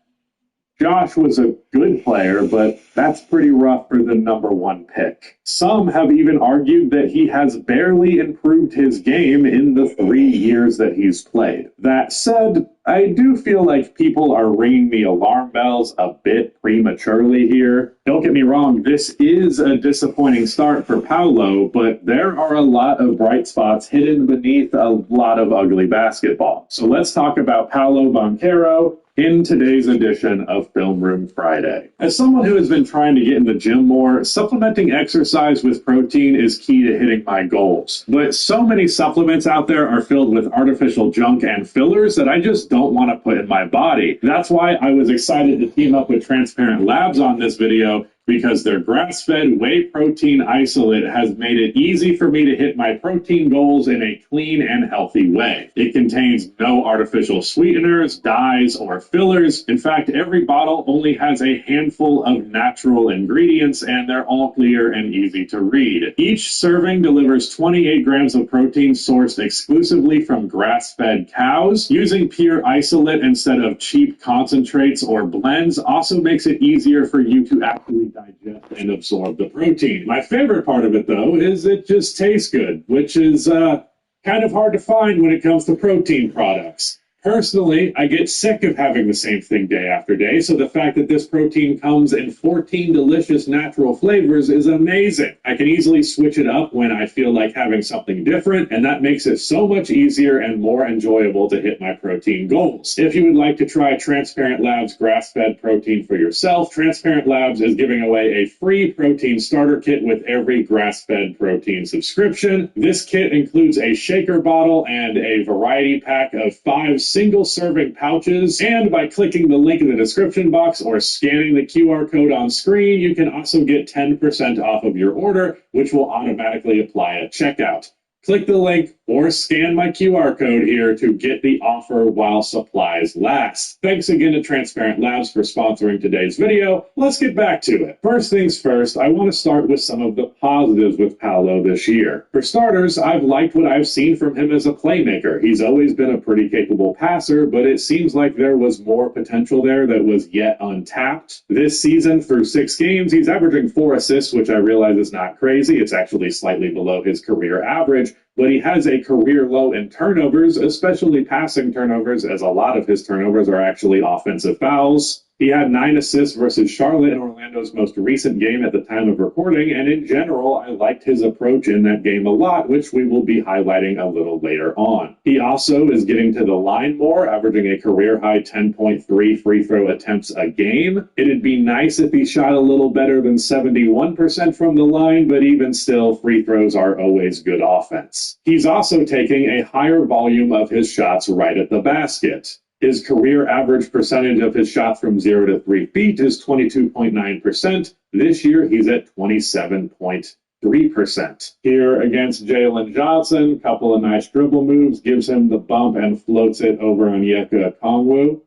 Josh was a good player, but that's pretty rough for the #1 pick. Some have even argued that he has barely improved his game in the 3 years that he's played. That said, I do feel like people are ringing the alarm bells a bit prematurely here. Don't get me wrong, this is a disappointing start for Paolo, but there are a lot of bright spots hidden beneath a lot of ugly basketball. So let's talk about Paolo Banchero in today's edition of Film Room Friday. As someone who has been trying to get in the gym more, supplementing exercise with protein is key to hitting my goals. But so many supplements out there are filled with artificial junk and fillers that I just don't want to put in my body. That's why I was excited to team up with Transparent Labs on this video, because their grass-fed whey protein isolate has made it easy for me to hit my protein goals in a clean and healthy way. It contains no artificial sweeteners, dyes, or fillers. In fact, every bottle only has a handful of natural ingredients, and they're all clear and easy to read. Each serving delivers 28 grams of protein sourced exclusively from grass-fed cows. Using pure isolate instead of cheap concentrates or blends also makes it easier for you to actually digest and absorb the protein. My favorite part of it, though, is it just tastes good, which is kind of hard to find when it comes to protein products. Personally, I get sick of having the same thing day after day, so the fact that this protein comes in 14 delicious natural flavors is amazing. I can easily switch it up when I feel like having something different, and that makes it so much easier and more enjoyable to hit my protein goals. If you would like to try Transparent Labs grass-fed protein for yourself, Transparent Labs is giving away a free protein starter kit with every grass-fed protein subscription. This kit includes a shaker bottle and a variety pack of 5 single-serving pouches, and by clicking the link in the description box or scanning the QR code on screen, you can also get 10% off of your order, which will automatically apply at checkout. Click the link or scan my QR code here to get the offer while supplies last. Thanks again to Transparent Labs for sponsoring today's video. Let's get back to it. First things first, I want to start with some of the positives with Paolo this year. For starters, I've liked what I've seen from him as a playmaker. He's always been a pretty capable passer, but it seems like there was more potential there that was yet untapped. This season, through 6 games, he's averaging 4 assists, which I realize is not crazy. It's actually slightly below his career average, but he has a career low in turnovers, especially passing turnovers, as a lot of his turnovers are actually offensive fouls. He had 9 assists versus Charlotte in Orlando's most recent game at the time of recording, and in general, I liked his approach in that game a lot, which we will be highlighting a little later on. He also is getting to the line more, averaging a career-high 10.3 free throw attempts a game. It'd be nice if he shot a little better than 71% from the line, but even still, free throws are always good offense. He's also taking a higher volume of his shots right at the basket. His career average percentage of his shots from 0 to 3 feet is 22.9%. This year, he's at 27.3%. Here against Jalen Johnson, a couple of nice dribble moves, gives him the bump and floats it over Onyeka Okongwu.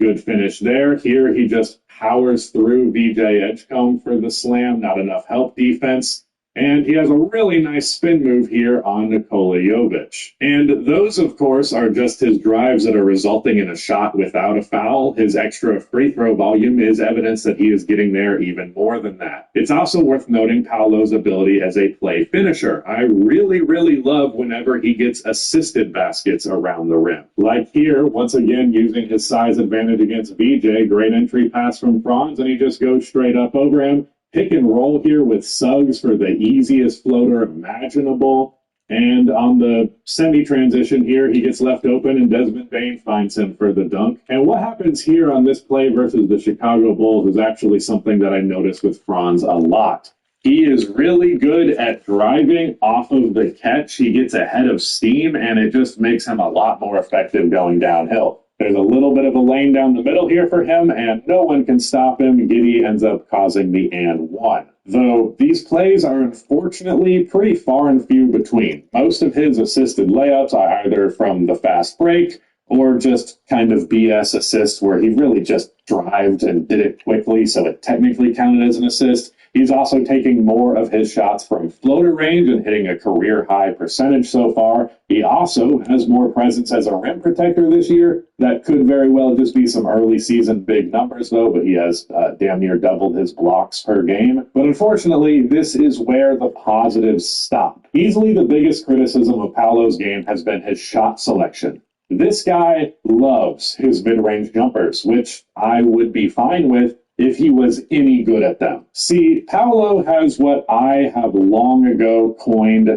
Good finish there. Here, he just powers through VJ Edgecombe for the slam. Not enough help defense. And he has a really nice spin move here on Nikola Jovic. And those, of course, are just his drives that are resulting in a shot without a foul. His extra free throw volume is evidence that he is getting there even more than that. It's also worth noting Paolo's ability as a play finisher. I really, really love whenever he gets assisted baskets around the rim. Like here, once again, using his size advantage against VJ, great entry pass from Franz, and he just goes straight up over him. Pick and roll here with Suggs for the easiest floater imaginable. And on the semi-transition here, he gets left open and Desmond Bane finds him for the dunk. And what happens here on this play versus the Chicago Bulls is actually something that I noticed with Franz a lot. He is really good at driving off of the catch. He gets ahead of steam, and it just makes him a lot more effective going downhill. There's a little bit of a lane down the middle here for him, and no one can stop him. Giddey ends up causing the and one. Though these plays are unfortunately pretty far and few between. Most of his assisted layups are either from the fast break or just kind of BS assists where he really just drived and did it quickly, so it technically counted as an assist. He's also taking more of his shots from floater range and hitting a career-high percentage so far. He also has more presence as a rim protector this year. That could very well just be some early season big numbers, though, but he has damn near doubled his blocks per game. But unfortunately, this is where the positives stop. Easily the biggest criticism of Paolo's game has been his shot selection. This guy loves his mid-range jumpers, which I would be fine with if he was any good at them. See, Paolo has what I have long ago coined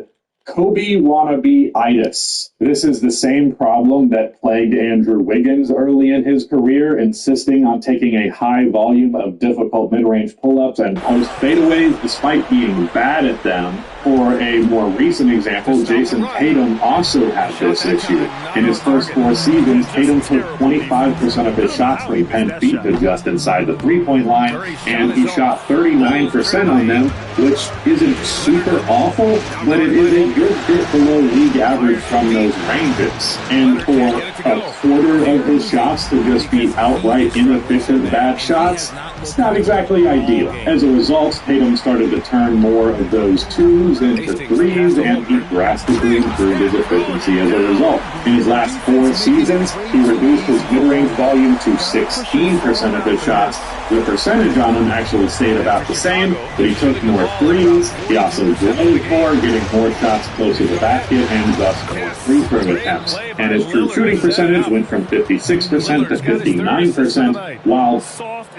Kobe wannabe-itis. This is the same problem that plagued Andrew Wiggins early in his career, insisting on taking a high volume of difficult mid-range pull-ups and post fadeaways despite being bad at them. Or a more recent example, Jason Tatum also had this issue. In his first 4 seasons, Tatum took 25% of his shots from 10 feet to just inside the three-point line, and he shot 39% on them, which isn't super awful, but it is a good bit below league average from those ranges. And for a quarter of his shots to just be outright inefficient bad shots, it's not exactly ideal. As a result, Tatum started to turn more of those twos into threes, and he drastically improved his efficiency as a result. In his last 4 seasons, he reduced his mid-range volume to 16% of his shots. The percentage on them actually stayed about the same, but he took more threes. He also dribbled more, getting more shots close to the basket, and thus more free throw attempts. And his true shooting percentage went from 56% to 59%, while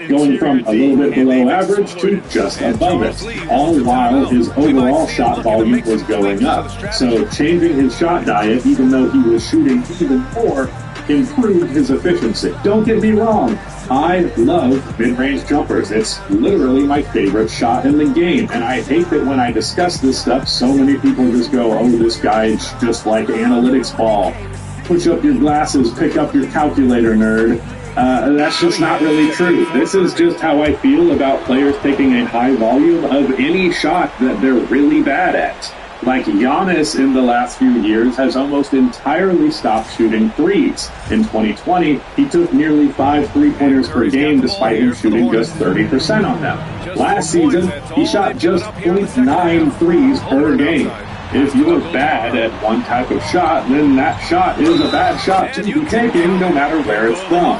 going from a little bit below average to just above it, all while his overall shot volume was going up. So changing his shot diet, even though he was shooting even more, improved his efficiency. Don't get me wrong, I love mid-range jumpers. It's literally my favorite shot in the game, and I hate that when I discuss this stuff, so many people just go, oh, this guy's just like analytics ball. Push up your glasses, pick up your calculator, nerd. That's just not really true. This is just how I feel about players taking a high volume of any shot that they're really bad at. Like Giannis in the last few years has almost entirely stopped shooting threes. In 2020, he took nearly 5 three-pointers per game despite him shooting just 30% on them. Last season, he shot just 0.9 threes per game. If you're bad at one type of shot, then that shot is a bad shot to be taken no matter where it's from.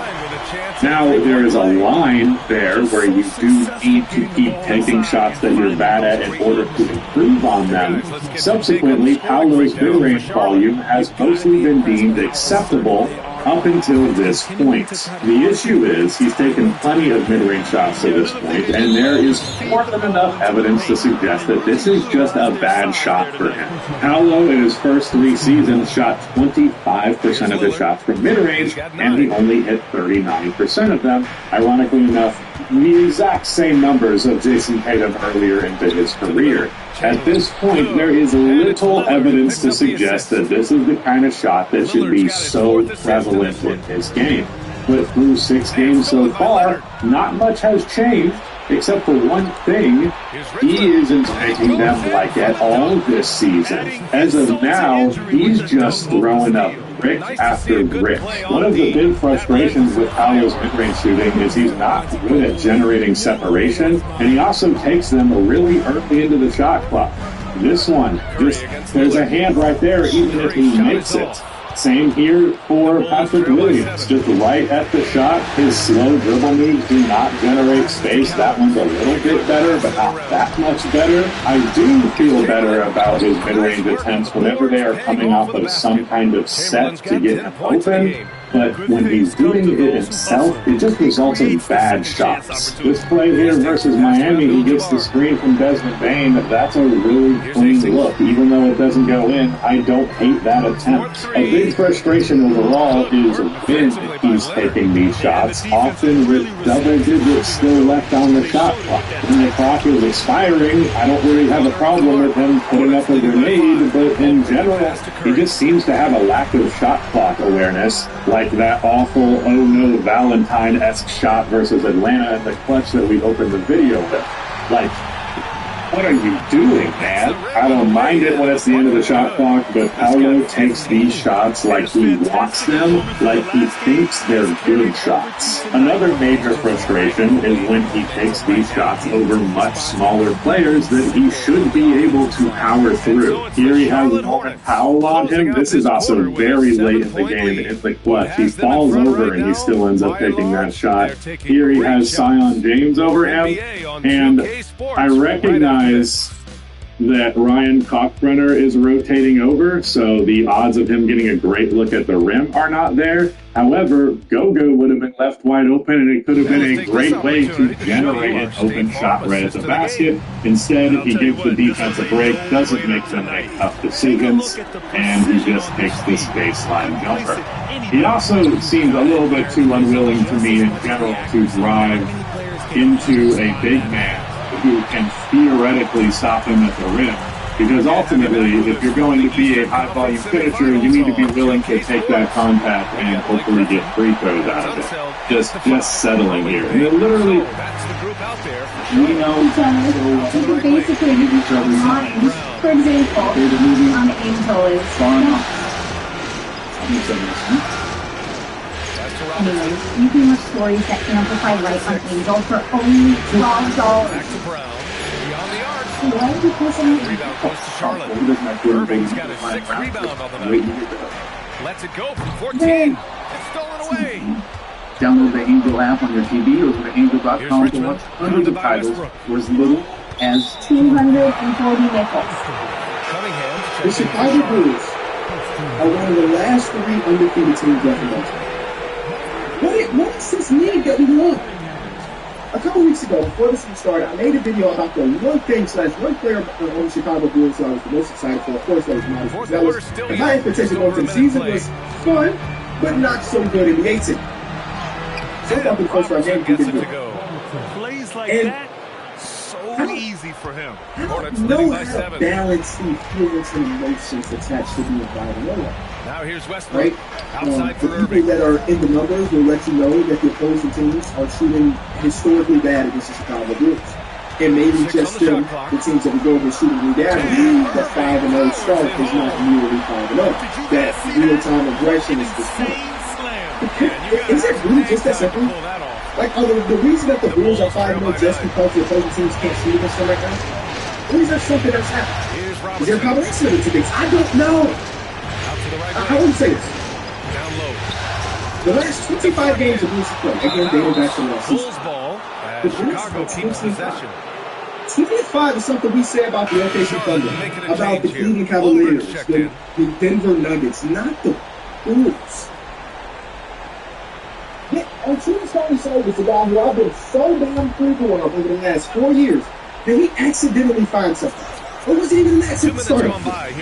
Now, there is a line there where you do need to keep taking shots that you're bad at in order to improve on them. Subsequently, Paolo's mid-range volume has mostly been deemed acceptable up until this point. The issue is he's taken plenty of mid-range shots to this point, and there is more than enough evidence to suggest that this is just a bad shot for him. Paolo, in his first 3 seasons, shot 25% of his shots from mid-range, and he only hit 39% of them. Ironically enough, the exact same numbers of Jason Tatum earlier into his career. At this point, there is little evidence to suggest that this is the kind of shot that should be so prevalent in his game. But through 6 games so far, not much has changed, except for one thing: he isn't making them like at all this season. As of now, he's just throwing up brick after brick. One of the big frustrations with Paolo's mid-range shooting is he's not good at generating separation, and he also takes them really early into the shot clock. This one, there's a hand right there even if he makes it. Same here for Patrick Williams. Just right at the shot, his slow dribble moves do not generate space. That one's a little bit better, but not that much better. I do feel better about his mid-range attempts whenever they are coming off of some kind of set to get him open. But when he's doing it himself, it just results in bad shots. This play here versus Miami, he gets the screen from Desmond Bane. That's a really clean look. Even though it doesn't go in, I don't hate that attempt. A big frustration overall is when he's taking these shots, often with double digits still left on the shot clock. When the clock is expiring, I don't really have a problem with him putting up a grenade, but in general, he just seems to have a lack of shot clock awareness. Like that awful oh no Valentine-esque shot versus Atlanta in the clutch that we opened the video with. Like, What are you doing, man? I don't mind it when it's the end of the shot clock, but Paolo takes these shots like he wants them, like he thinks they're good shots. Another major frustration is when he takes these shots over much smaller players that he should be able to power through. Here he has Norman Powell on him. This is also very late in the game in the clutch. He falls over and he still ends up taking that shot. Here he has Zion James over him, and I recognize that Ryan Kalkbrenner is rotating over, so the odds of him getting a great look at the rim are not there. However, Gogo would have been left wide open, and it could have been a great way to generate an open shot right at the basket. Instead, he gives the defense a break, doesn't make them make tough decisions, and he just takes this baseline jumper. He also seemed a little bit too unwilling to me in general to drive into a big man who can theoretically stop him at the rim. Because ultimately, if you're going to be a high-volume finisher, you need to be willing to take that contact and hopefully get free throws out of it. Just settling here. And it literally, We know So basically, for example, on Angel is anyways, you can watch stories that amplify light on Angel for only $12. Why is he posting it? Rebound goes to Charlotte. Irving's got a 6th rebound on the night. Lets it go from 14. It's stolen away. Download the Angel app on your TV or go to angel.com to watch hundreds of titles for as little as 240 nickels. The Chicago Bulls are one of the last 3 undefeated teams left in basketball. What is this league that we love? A couple weeks ago, before the season started, I made a video about the one player on the Chicago Bulls that I was the most excited for. Of course, that was Madison. That was the high expectation going into the season was fun, but not so good in the 8th. So about the first round game, he didn't do it. Plays like that, so easy for him. I don't know how to balance the feelings and emotions attached to being Villanova. Now here's Westbrook. Right? The people that are in the numbers will let you know that the opposing teams are shooting historically bad against the Chicago Bulls. And maybe just the teams that we go over shooting really bad, that 5-0 start is not nearly 5-0. That real-time aggression is the key. Is it really just that simple? Like, the reason that the Bulls are 5-0 just because the opposing teams can't shoot against them right now? Or is there something else happening? Is there a combination of the two things? I don't know. I wouldn't say this. The last 25 games of Bulls play, again, dating back to last season. The Bulls are 25 is something we say about the OKC Thunder, about the Cleveland Cavaliers, the Denver Nuggets, not the Bulls. Arturas Carnesol was the guy who I've been so damn critical of over the last 4 years that he accidentally finds something. Or was it even an accident starter?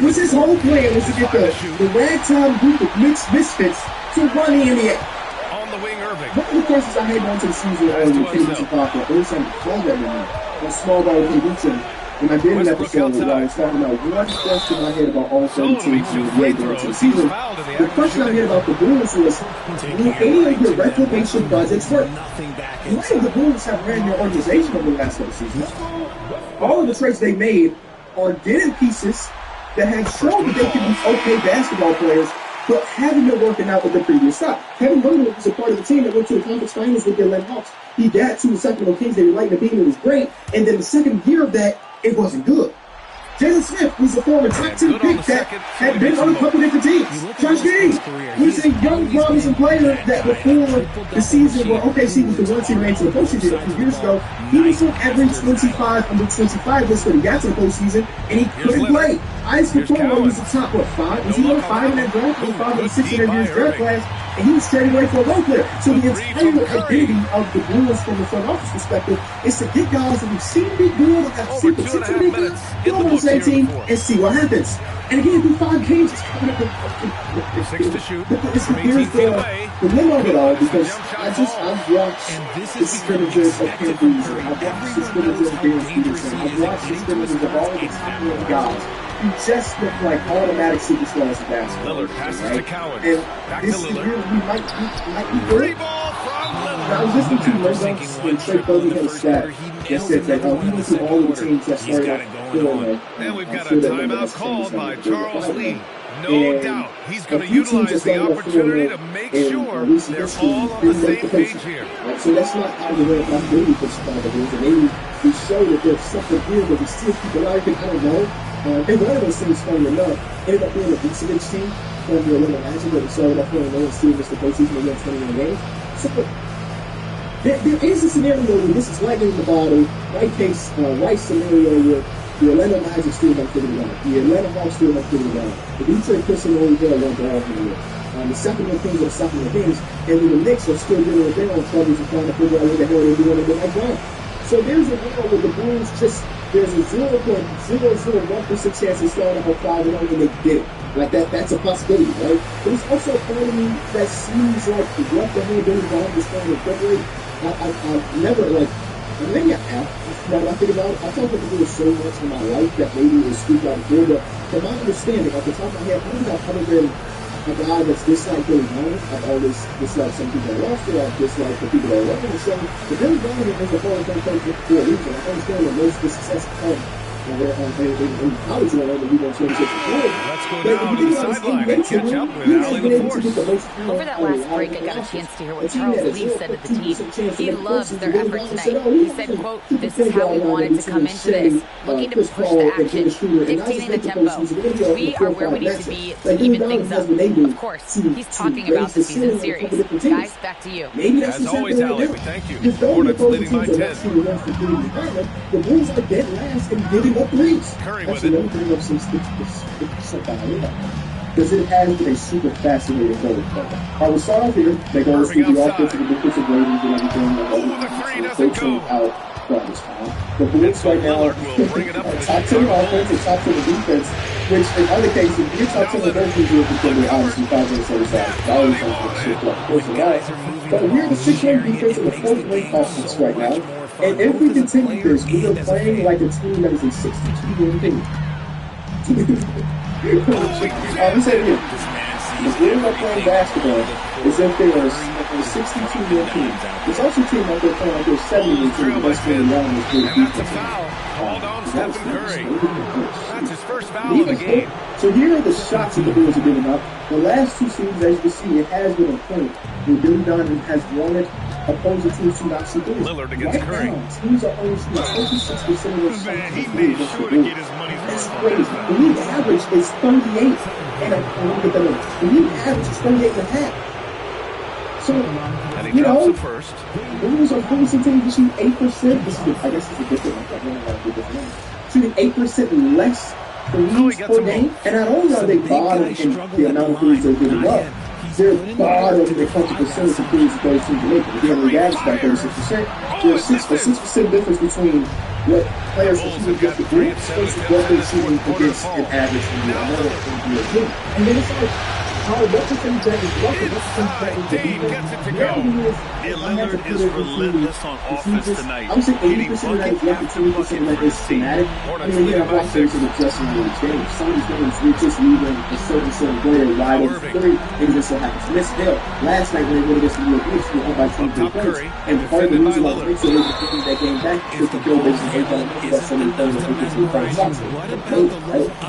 Was his whole plan was to get the ragtime group of misfits to run the NBA? On the wing, Irving. One of the questions I had going to the season earlier with KBC Parker, there was something to call that name, on Small Ball Convention. When I did an episode where I was talking about one question I had about all 30 teams in the NBA going into the season, the question I had about the Bulls was, will any of your reclamation projects work? None of the Bulls have ran their organization over the last couple seasons. All of the trades they made are getting pieces that have shown that they can be okay basketball players, but haven't been working out with the previous style. Kevin Durant was a part of the team that went to the conference finals with the Atlanta Hawks. He got to the Sacramento Kings. They were lighting the beam. It was great. And then the second year of that, it wasn't good. Jalen Smith was a former top 10 pick that had been on a couple different teams. Josh Giddey was a young, promising player that before the season where OKC was the one team ran to the postseason a few years ago, he was on every 25 under 25 list when he got to the postseason, and he couldn't play. Isaac Okoro was the top, 5? Was he number 5 in that draft? He was 5 or 6 in that year's draft class, and he was traded away for a role player. So the entire identity of the Bulls from the front office perspective is to get guys that we've seen be good, that have seen potential be good, get them on the same team, and see what happens. And again, through 5 games, it's kind of here's the limit of it all, because I've watched the scrimmages of Cam Beasley, I've watched the scrimmages of Darren Peterson, I've watched the scrimmages of all the top guys who just look like automatic superstars of basketball. Lillard passes to Cowan. And Back this to is Lillard. where we might be good. Now, I was listening to Lowe's and Trey Bowden had a stat that said that he went through all the teams that started off going. And we've got a timeout called by Charles Lee. No doubt he's going to utilize the opportunity to make sure they're all on the same page here. So that's not how the way I'm really for Chicago is. And maybe we show that there's something here, but we still keep alive. I don't know. And one of those things, funny enough, ended up being a Vucevic team from the Orlando Magic, but we started off playing and still missed the postseason and won 21 games. So there is a scenario where this is lightning in the bottle, right case, right scenario where the Orlando Magic still don't figure it out. The Atlanta Hawks still don't figure it out. The Detroit Pistons only get one ball from the year. The Sacramento Kings are the Sacramento Kings, and the Knicks are still dealing with their own troubles and trying to figure out what the hell they're doing in the next round. So there's a world where the Bulls there's a 0.001% chance of starting up a 5-0 and they did it. Like that's a possibility, right? But it's also a part of me that seems like what the hell Billy Bond is trying to incorporate. I've never, maybe I have. Now, when I think about it, I thought that there was so much in my life that maybe it was scooped out before, but from my understanding, off the top of my head, I don't think I've ever been a guy that's disliked Billy Bond. I've always disliked some people that lost it. I've disliked the people that are around the show. But Billy Bond is the whole thing for a reason. I understand that most of the success comes in college when we won 26 before. Let's go down to the sideline and catch up with Allie LaForce. Over that last break, I got a chance to hear what Charles Lee said to the team. He loves their effort tonight. He said, quote, "This is how we wanted to come into this, looking to push the action, dictating the tempo. We are where we need to be to even things up." Of course, he's talking about the season series. Guys, back to you. As always, Allie, we thank you. Hornets leading by 10. The Bulls are dead last and giving up threes. Curry That's with it. another thing of some because it has been a super fascinating goal. I will start off here. They go through the offensive and defensive ratings and everything. The three doesn't go. Out this time. The Bulls right now are top 10 offense and top 10 defense, which in other cases, if you're top 10 versions, you're obviously 575. Always on the shit like this and that. But we're the 6th-ranked defense and the 4th-ranked offense right now. And if we continue this, we are playing like a team that is a 62-win team. Let me say it again. The Bulls are playing basketball as if they are a 62-win team. It's also a team that they're playing like they're 70-win team. The best team around is good defense. That's a foul. Called on Stephen Curry. That's his first foul of the game. So here are the shots that the Bulls are giving up. The last two seasons, as you can see, it has been a point where Billy Donovan has wanted opposing teams to not shoot threes. Lillard against Curry. Teams are only shooting 26% of their shots. Man, he made sure to get his money's worth. That's crazy. The league average is 38. The league average is 38 and a half. So, and he drops it first. Bulls are forcing teams to shoot 8%. I guess this is a different one. Shooting 8% less threes per game. And not only are they bottom in the amount of threes they're giving up, they're bottom in the percentage of threes that those teams are making. Again, the average about 36%. There's a 6% difference between what players are shooting against the group versus what they're shooting against an average in another team. And then it's like, what percentage that is lucky? What percentage that is the defense? Lillard is relentless on offense tonight. I would say 80% of that is lucky, 20% that is schematic. I mean, yeah, I'm not saying it's addressing the games. Some of these games, we're just leaving a certain player wide open three, and it just so happens to miss. Hell, last night when they went against the New York Knicks, we won by 23 points. And part of the reason why the Knicks are able to get that game back is the Bill basically ate down that 70-30 shots.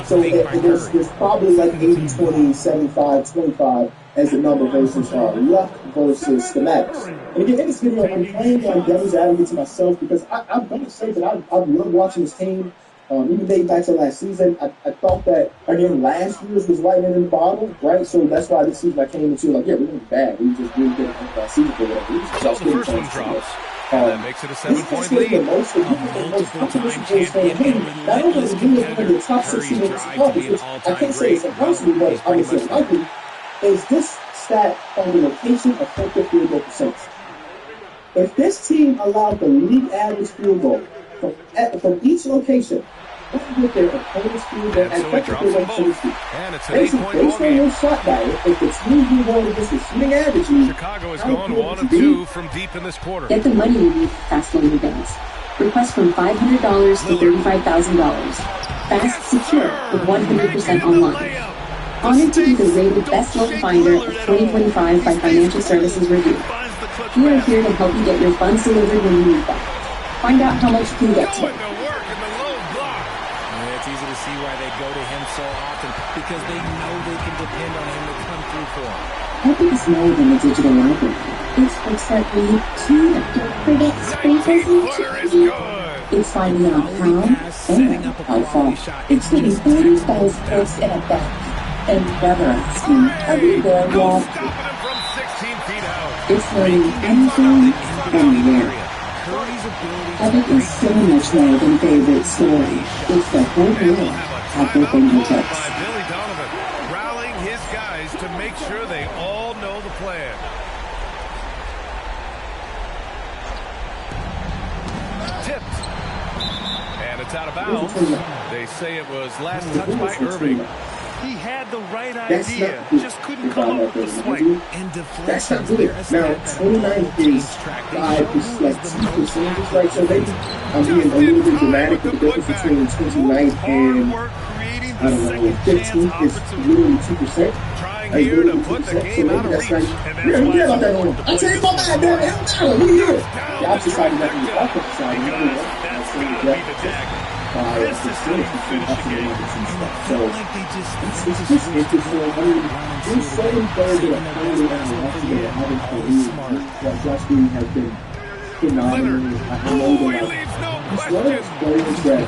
So there's probably like 80-20, 75-25 as the number versus luck versus schematics. And again, in this video, I'm playing like devil's advocate to myself because I'm going to say that I love watching this team. Even dating back to last season, I thought that, again, last year's was lightning in the bottle, right? So that's why this season I came into like, yeah, we're going to be bad. We just really good at last season for whatever. So the first one drops. And that makes it a 7-point lead. Not only is the top 16 in this conference, I can't say it's impossible, but I would say likely, is this stat on the location of effective field goal percentage. If this team allowed the league average field goal from each location, with their opponent's field goal and effective field goal percentage, basically, based on your shot diet, if the team you want against the shooting average, Chicago is going 1 of 2 from deep in this quarter. Get the money you need for fast loan advance. Request from $500 to $35,000. Fast, secure, with 100% online. Honored to be the rated Best Loan Finder of 2025 by Financial Services Review. We are here to help you get your funds delivered when you need them. Find out how much you get tipped. Yeah, it's easy to see why they go to him so often, because they know they can depend on him to come through for them. Epic is more than a digital library. It's books that read to them. Don't forget sprinkles. It's finding out how and how far. It's getting 30 spells first in a back. And never asking, are we there yet? It's learning anything, anywhere. Epic is so much more than favorite story. It's the whole world at their fingertips. Billy Donovan rallying his guys to make sure they all know the plan. Tipped. And it's out of bounds. They say it was last touched by Irving. He had the right idea, just couldn't come up with the swing. And That's not deflections, good. Now, 29 is 5%, like 2%, right? So maybe I'm being a little bit dramatic, but the difference between 29 and, I don't know, 15 is literally 2%. Trying here to put the game out of reach. Yeah, who cares about that one? I tell you about that, damn it, hell no, we here. The opposite side is not the offensive side. That's going to be the tag. This is how you finish the game. So it's just interesting. I mean, there's so many players that are playing around the that haven't careers that Josh Green has been phenomenal. I know that he's one of those players that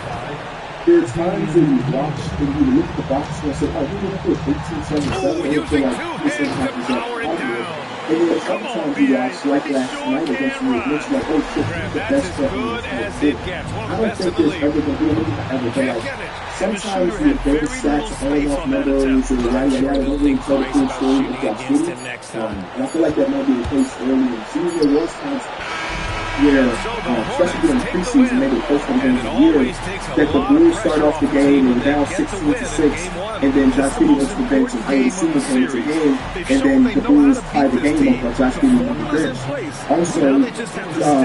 there are times when you watch and you look at the box score and say, oh, he went for 18-7-7, and you feel like this thing happens that popular. And then sometimes you watch, like last night against the Knicks, like, oh shit, he's the best player. I don't think there's ever going to be anything ever, but like, sometimes the advanced stats all off numbers or yada yada don't really tell the full story of Josh Giddey. And I feel like that might be the case early in the season. There was times where, especially during the preseason, maybe the first one games of the year, that the Bulls start off the game and down 16-6, and then Josh Giddey went to the bench and Ayo came into the game, and then the Bulls tied the game up while Josh Giddey went to the bench. Also,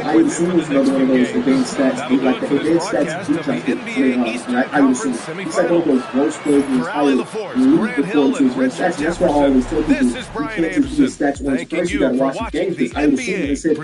Ayo was another one of those advanced stats, like the advanced stats of Josh Giddey. He's like one of those worst players in his entire league before to his bench stats. And that's why I always tell people, you can't just do his stats once first, you gotta watch the games, because Ayo has hit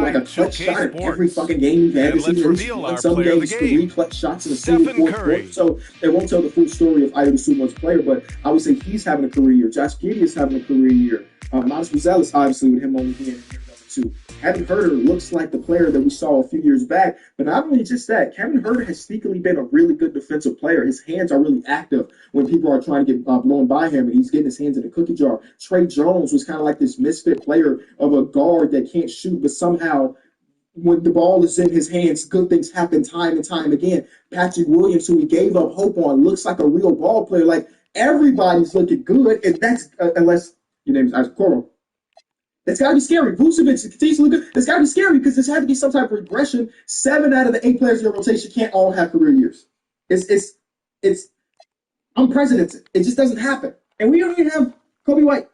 like a clutch shot in every fucking game we've had this season. In some games, 3 clutch shots in a single fourth quarter. So they won't tell the full story of Ayo Dosunmu's player, but I would say he's having a career year. Josh Giddey is having a career year. Miles Buzelis, obviously, with him only being in year number 2. Kevin Huerter looks like the player that we saw a few years back, but not only just that, Kevin Huerter has sneakily been a really good defensive player. His hands are really active when people are trying to get blown by him, and he's getting his hands in the cookie jar. Trey Jones was kind of like this misfit player of a guard that can't shoot, but somehow when the ball is in his hands, good things happen time and time again. Patrick Williams, who we gave up hope on, looks like a real ball player. Like, everybody's looking good, and that's unless your name is Isaac Coro. That's got to be scary. Vucevic continues to look good. That's got to be scary because there's had to be some type of regression. 7 out of the 8 players in your rotation can't all have career years. It's unprecedented. It just doesn't happen. And we don't even have Kobe White.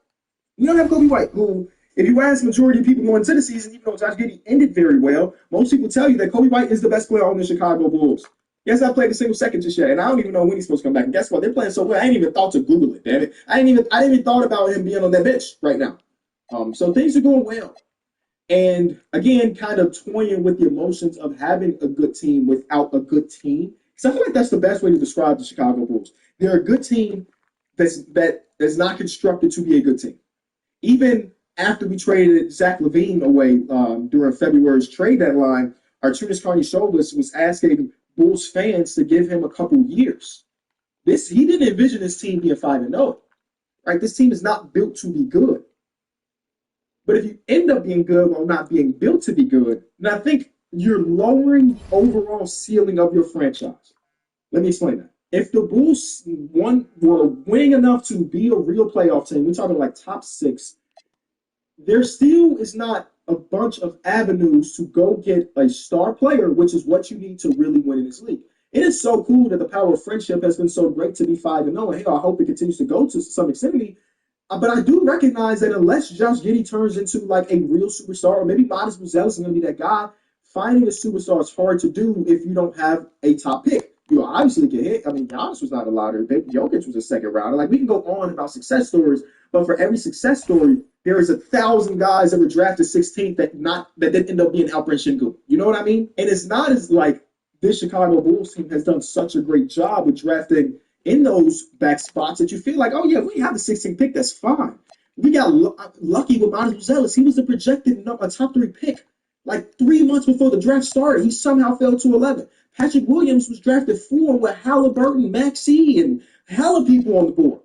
We don't have Kobe White, who, if you ask the majority of people going into the season, even though Josh Giddey ended very well, most people tell you that Kobe White is the best player on the Chicago Bulls. Yes, I played a single second just yet, and I don't even know when he's supposed to come back. And guess what? They're playing so well. I ain't even thought to Google it, damn it. I didn't even thought about him being on that bench right now. So things are going well. And again, kind of toying with the emotions of having a good team without a good team. So I feel like that's the best way to describe the Chicago Bulls. They're a good team that's not constructed to be a good team. Even after we traded Zach LaVine away during February's trade deadline, Arturas Karnisovas was asking Bulls fans to give him a couple years. He didn't envision this team being 5-0. Right? This team is not built to be good. But if you end up being good while not being built to be good, then I think you're lowering the overall ceiling of your franchise. Let me explain that. If the Bulls were winning enough to be a real playoff team, we're talking like top 6, there still is not a bunch of avenues to go get a star player, which is what you need to really win in this league. It is so cool that the power of friendship has been so great to be 5-0. And I hope it continues to go to some extent. But I do recognize that unless Josh Giddey turns into like a real superstar, or maybe Miles Buzelis is going to be that guy, finding a superstar is hard to do if you don't have a top pick. You obviously get hit. I mean, Giannis was not a lottery pick. Jokic was a second rounder. Like, we can go on about success stories, but for every success story, there is 1,000 guys that were drafted 16th that didn't end up being Alperen Şengün. You know what I mean? And it's not as like this Chicago Bulls team has done such a great job with drafting in those back spots that you feel like, oh yeah, we have the 16th pick, that's fine. We got lucky with Miles Zealous. He was the projected a top 3 pick like 3 months before the draft started. He somehow fell to 11. Patrick Williams was drafted 4 with Halliburton, Maxey, and hella people on the board.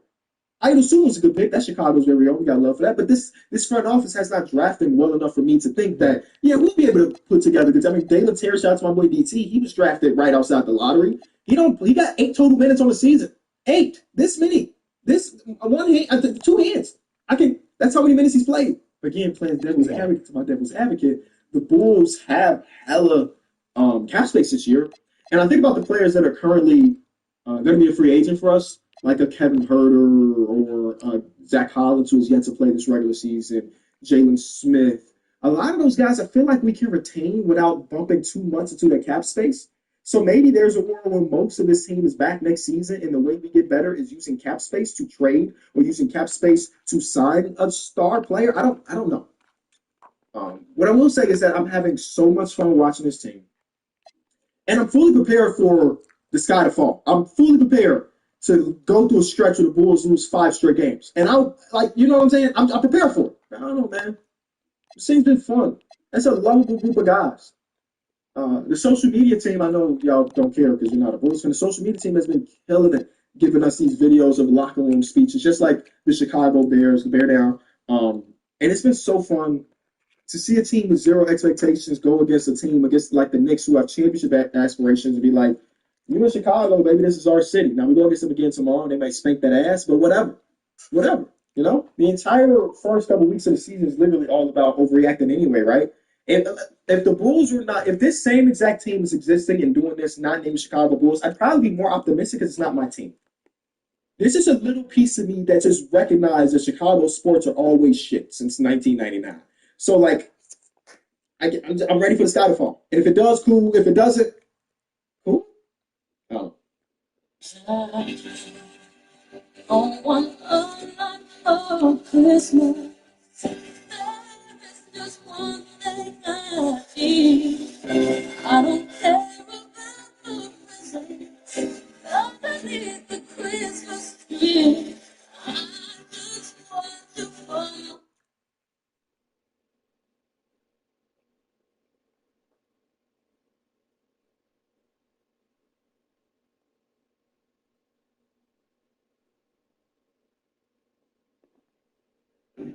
I would assume it's a good pick. That's Chicago's very own. We got love for that. But this front office has not drafted well enough for me to think that, yeah, we'll be able to put together. Because, I mean, Dalen Terry, shout out to my boy DT. He was drafted right outside the lottery. He got 8 total minutes on the season. 8. This many. This, 1 hand, 2 hands. That's how many minutes he's played. Again, playing devil's advocate to my devil's advocate, the Bulls have hella cap space this year. And I think about the players that are currently going to be a free agent for us, like a Kevin Huerter or Zach Collins, who is yet to play this regular season, Jalen Smith. A lot of those guys I feel like we can retain without bumping too much into the cap space. So maybe there's a world where most of this team is back next season, and the way we get better is using cap space to trade or using cap space to sign a star player. I don't know. What I will say is that I'm having so much fun watching this team. And I'm fully prepared for the sky to fall. I'm fully prepared to go through a stretch where the Bulls lose 5 straight games. And you know what I'm saying? I'm prepared for it. I don't know, man. This thing's been fun. That's a lovable group of guys. The social media team, I know y'all don't care because you're not a Bulls fan. The social media team has been killing it, giving us these videos of locker room speeches, just like the Chicago Bears, the Bear Down. And it's been so fun to see a team with 0 expectations go against a team against like the Knicks who have championship aspirations and be like, you in Chicago, baby, this is our city. Now we go against them again tomorrow and they might spank that ass, but whatever. You know, the entire first couple weeks of the season is literally all about overreacting anyway, right? If the Bulls were not, if this same exact team is existing and doing this, not named Chicago Bulls, I'd probably be more optimistic because it's not my team. This is a little piece of me that just recognized that Chicago sports are always shit since 1999. So, like, I'm ready for the sky to fall. And if it does, cool. If it doesn't, cool. Oh. On one of Christmas, there is just one thing I need. I don't care about the presents underneath the Christmas tree. I just want to fall.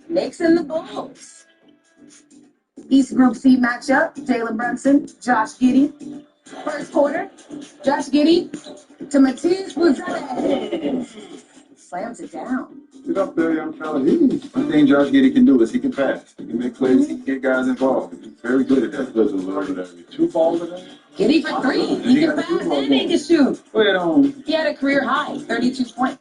Knicks and the Bulls. East Group C matchup, Jalen Brunson, Josh Giddey. First quarter, Josh Giddey to Matisse Bouzel. Slams it down. Get up there, young fella. One thing Josh Giddey can do is he can pass. He can make plays. He can get guys involved. He's very good at that. He does a little bit of everything. 2 balls today? Giddey for 3. He can pass and he can shoot. Put it on. He had a career high, 32 points.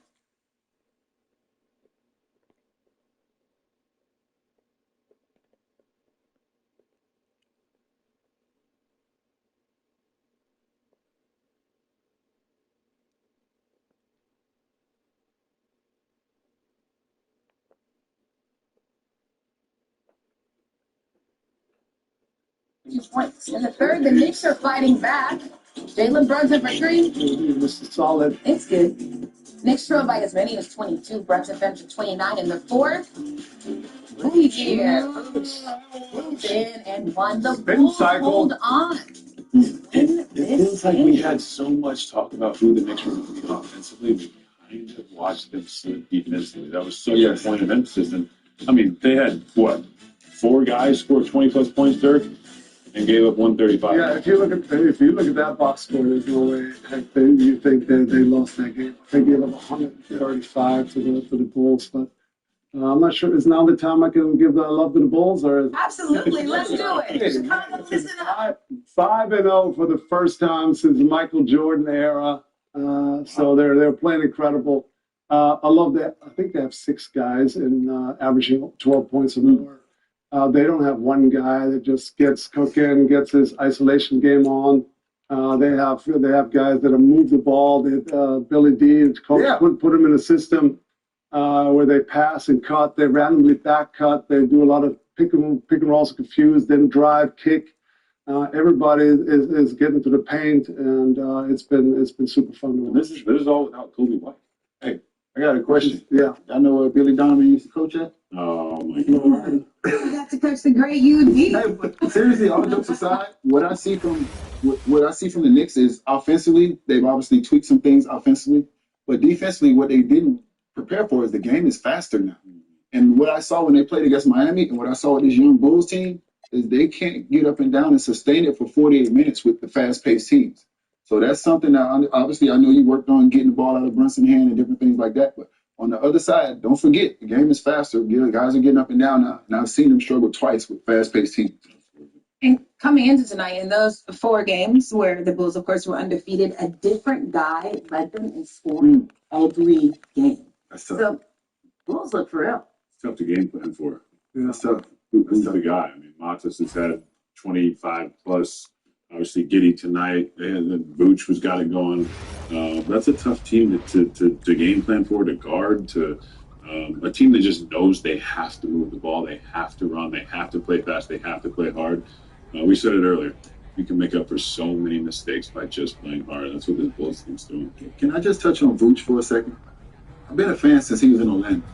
Points. In the third, the Knicks are fighting back. Jalen Brunson for 3. This is solid. It's good. Knicks trailed by as many as 22. Brunson finished 29 in the fourth. Moved in and won the Bulls. Hold on. It feels like we had so much talk about who the Knicks were going to be offensively. We kind of watched them slip defensively. That was such a point of emphasis. And I mean, they had 4 guys score 20+ points, Dirk, and gave up 135. Yeah, if you look at that box score, there's no way you think that they lost that game. They gave up 135 to the Bulls, but I'm not sure. Is now the time I can give love to the Bulls, or absolutely? Let's do it. Chicago, listen up. 5-0 for the first time since the Michael Jordan era. So they're playing incredible. I love that. I think they have 6 guys in averaging 12 points or more. They don't have one guy that just gets cooking, gets his isolation game on. They have guys that have moved the ball. Billy D, put him in a system. where they pass and cut. They randomly back cut. They do a lot of pick and rolls confused, then drive, kick. Everybody is getting to the paint, and it's been super fun to watch. This is all without Kobe White. Hey, I got a question. Yeah. I know where Billy Donovan used to coach at. Oh my God. You got to coach the great UD. Hey, but seriously, all jokes aside, what I see from the Knicks is offensively, they've obviously tweaked some things offensively, but defensively, what they didn't prepare for is the game is faster now. And what I saw when they played against Miami, and what I saw with this young Bulls team, is they can't get up and down and sustain it for 48 minutes with the fast-paced teams. So that's something that obviously I know you worked on getting the ball out of Brunson's hand and different things like that. But on the other side, don't forget the game is faster. Guys are getting up and down now, and I've seen them struggle twice with fast-paced teams. And coming into tonight, in those 4 games where the Bulls, of course, were undefeated, a different guy led them in scoring every game. That's tough. So Bulls look for real. It's tough to game plan for. That's tough. Who's the guy? I mean, Matas has had 25 plus. Obviously, Giddy tonight, and then Vooch was got it going. That's a tough team to game plan for, to guard, to a team that just knows they have to move the ball, they have to run, they have to play fast, they have to play hard. We said it earlier. You can make up for so many mistakes by just playing hard. That's what this Bulls team's doing. Can I just touch on Vooch for a second? I've been a fan since he was in Orlando.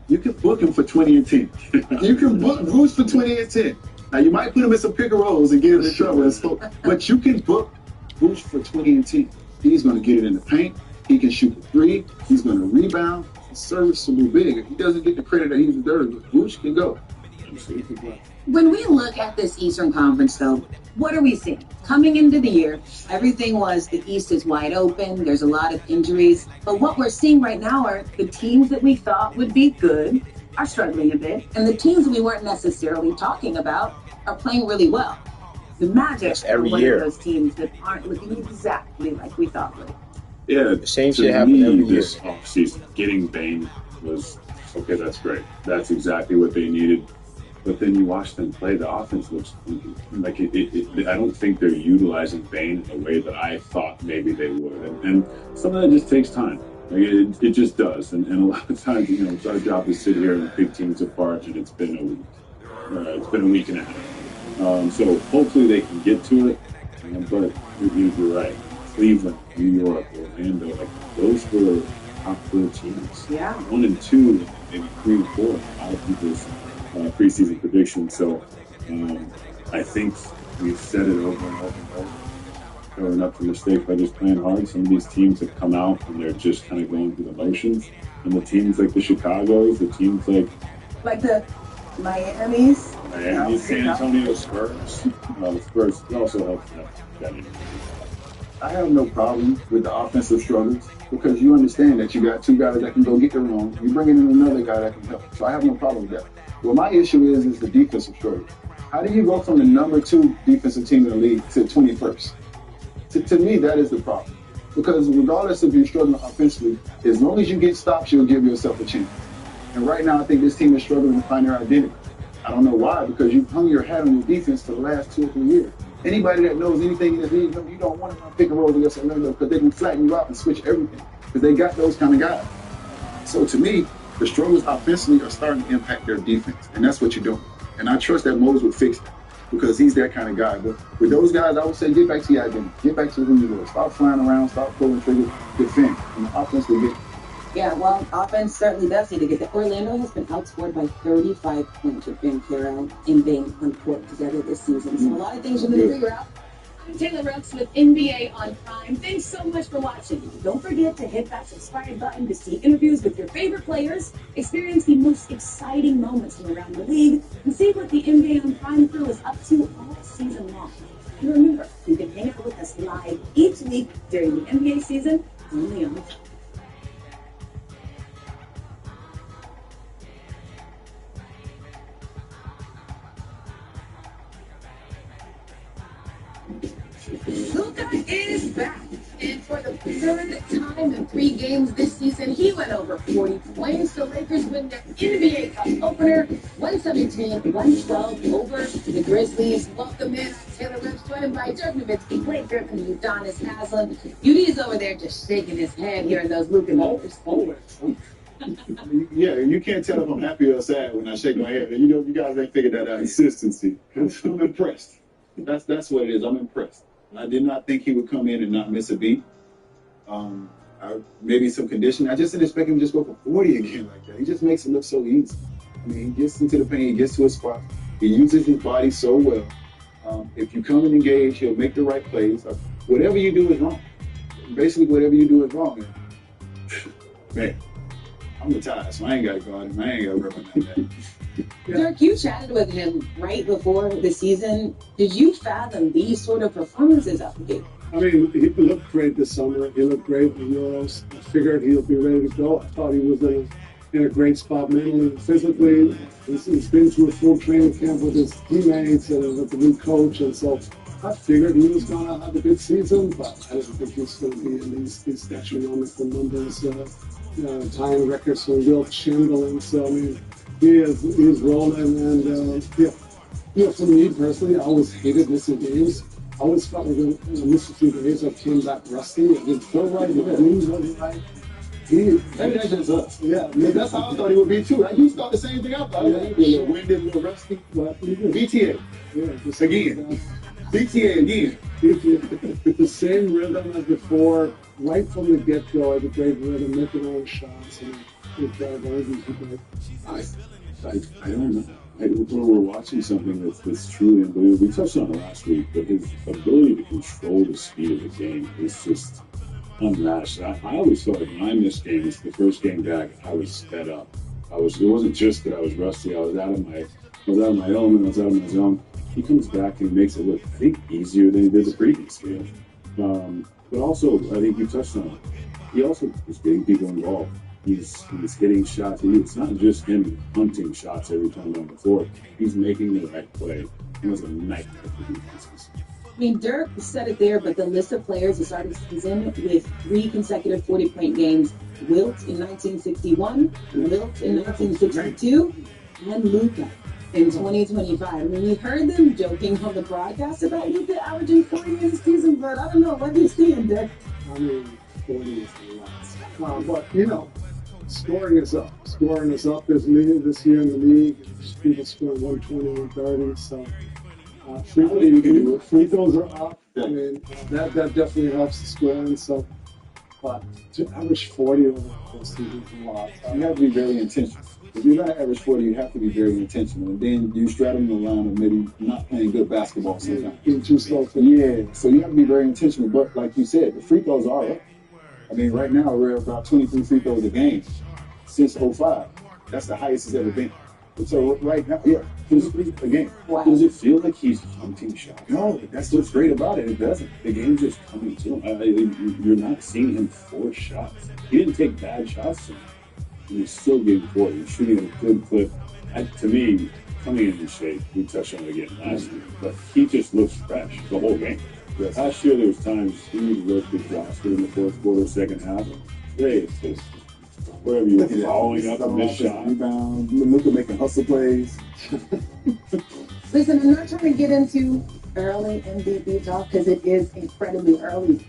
You can book him for 20 and 10. You can book Vooch for 20 and 10. Now, you might put him in some pick and rolls and get him in trouble, but you can book Vooch for 20 and 10. He's going to get it in the paint. He can shoot the 3. He's going to rebound. He's serviceable big. If he doesn't get the credit that he deserves, Vooch can go. When we look at this Eastern Conference, though, what are we seeing? Coming into the year, everything was the East is wide open. There's a lot of injuries. But what we're seeing right now are the teams that we thought would be good are struggling a bit. And the teams we weren't necessarily talking about are playing really well. The Magic are one of those teams that aren't looking exactly like we thought would. Yeah, the same shit happened every year. This offseason, getting Bane was, okay, that's great. That's exactly what they needed. But then you watch them play, the offense looks like I don't think they're utilizing Bane in the way that I thought maybe they would. And some of that just takes time. Like it just does. And a lot of times, it's our job to sit here and pick teams apart, and it's been a week. It's been a week and a half. So hopefully they can get to it. But you're right. Cleveland, New York, Orlando, those were top 4 teams. Yeah. 1 and 2, maybe 3 and 4. A lot of people's preseason predictions. So I think we've said it over and over and over. Covering up for mistakes by just playing hard. Some of these teams have come out and they're just kind of going through the motions. And the teams like the Chicagos, the teams like the Miami's, San Antonio Spurs. The Spurs also help that. I have no problem with the offensive struggles because you understand that you got 2 guys that can go get their own. You bring in another guy that can help. So I have no problem with that. Well, my issue is the defensive struggle. How do you go from the number 2 defensive team in the league to 21st? To me, that is the problem. Because regardless if you're struggling offensively, as long as you get stops, you'll give yourself a chance. And right now, I think this team is struggling to find their identity. I don't know why, because you've hung your hat on your defense for the last 2 or 3 years. Anybody that knows anything in this league, you don't want to pick and roll against Orlando because they can flatten you out and switch everything because they got those kind of guys. So to me, the struggles offensively are starting to impact their defense, and that's what you're doing. And I trust that Mose would fix that because he's that kind of guy. But with those guys, I would say get back to your identity. Get back to who you were. Stop flying around. Stop pulling triggers. Defend. And the offense will get. Yeah, well, offense certainly does need to get that. Orlando has been outscored by 35 points with Ben Carroll and Bane on court together this season. So a lot of things you're going to figure out. I'm Taylor Rooks with NBA on Prime. Thanks so much for watching. Don't forget to hit that subscribe button to see interviews with your favorite players, experience the most exciting moments from around the league, and see what the NBA on Prime crew is up to all season long. And remember, you can hang out with us live each week during the NBA season, only on the top. Luka is back, and for the 3rd time in 3 games this season, he went over 40 points. The Lakers win their NBA Cup opener, 117-112 over the Grizzlies. Welcome in, Taylor Rooks, joined by Dirk Nowitzki, Blake Griffin, and Udonis Haslem. UD's over there just shaking his head hearing those Luka numbers. Yeah, you can't tell if I'm happy or sad when I shake my head. You know, you guys ain't figured that out. Consistency. I'm impressed. That's what it is. I'm impressed. I did not think he would come in and not miss a beat. Maybe some conditioning. I just didn't expect him to just go for 40 again like that. He just makes it look so easy. I mean, he gets into the paint, he gets to his spot. He uses his body so well. If you come and engage, he'll make the right plays. Whatever you do is wrong. Basically, whatever you do is wrong. Man, I'm retired, so I ain't got to guard him. I ain't got to represent that. Dirk, you chatted with him right before the season. Did you fathom these sort of performances out the gate? I mean, he looked great this summer. He looked great in the Euros. I figured he'll be ready to go. I thought he was in a great spot mentally and physically. He's been through a full training camp with his teammates and with the new coach, and so I figured he was going to have a good season, but I didn't think he was going to be in these astronomical numbers, tying records for Wilt Chamberlain. So, I mean, he is rolling, and for me personally, I always hated missing games. I always felt like when I missed a few days, I came back rusty. It didn't feel right. The games wasn't right. Maybe that's just us. Yeah, that's how I thought he would be too. Like, you thought the same thing I thought. He'd be a little winded, a little rusty. But BTA. Yeah, again. BTA again. With the same rhythm as before, right from the get-go, had a great rhythm, making all the shots, and good drive. I don't know. When we're watching something that's truly unbelievable, we touched on it last week, but his ability to control the speed of the game is just unmatched. I always felt like when I missed games, the first game back, I was sped up. It wasn't just that I was rusty. I was out of my element. I was out of my zone. He comes back and makes it look, I think, easier than he did the previous game. But also, I think you touched on it. He also is getting people involved. He's hitting shots. It's not just him hunting shots every time on the floor. He's making the right play. It was a nightmare for defenses. I mean, Dirk said it there, but the list of players who started the season with 3 consecutive 40-point games: Wilt in 1961, Wilt in 1962, and Luka in 2025. I mean, we heard them joking on the broadcast about Luka averaging 40 in the season, but I don't know. What do you see in Dirk? I mean, 40 is a lot. But, you know, scoring is up. Scoring is up this year in the league. People scoring 120, 130, so... free throws are up. I mean, that definitely helps the scoring. So, but to average 40 over the course of the season is a lot. You have to be very intentional. If you're going to average 40, you have to be very intentional. And then you straddle the line of maybe not playing good basketball sometimes. Being too slow. Yeah, so you have to be very intentional. But like you said, the free throws are up. I mean, right now we're about 23 free throws a game since 05. That's the highest it's ever been. So right now, a game. Wow. Does it feel like he's hunting shots? No, that's what's great about it. It doesn't. The game's just coming to him. You're not seeing him force shots. He didn't take bad shots tonight. He's still getting 40. He's shooting at a good clip. To me, coming in shape, we touched on it again last week, but he just looks fresh the whole game. Last year, there was times he would work with Josh in the fourth quarter, second half. Today, it's just wherever you're following up a missed shot. Rebound. Look at making hustle plays. Listen, I'm not trying to get into early MVP talk because it is incredibly early.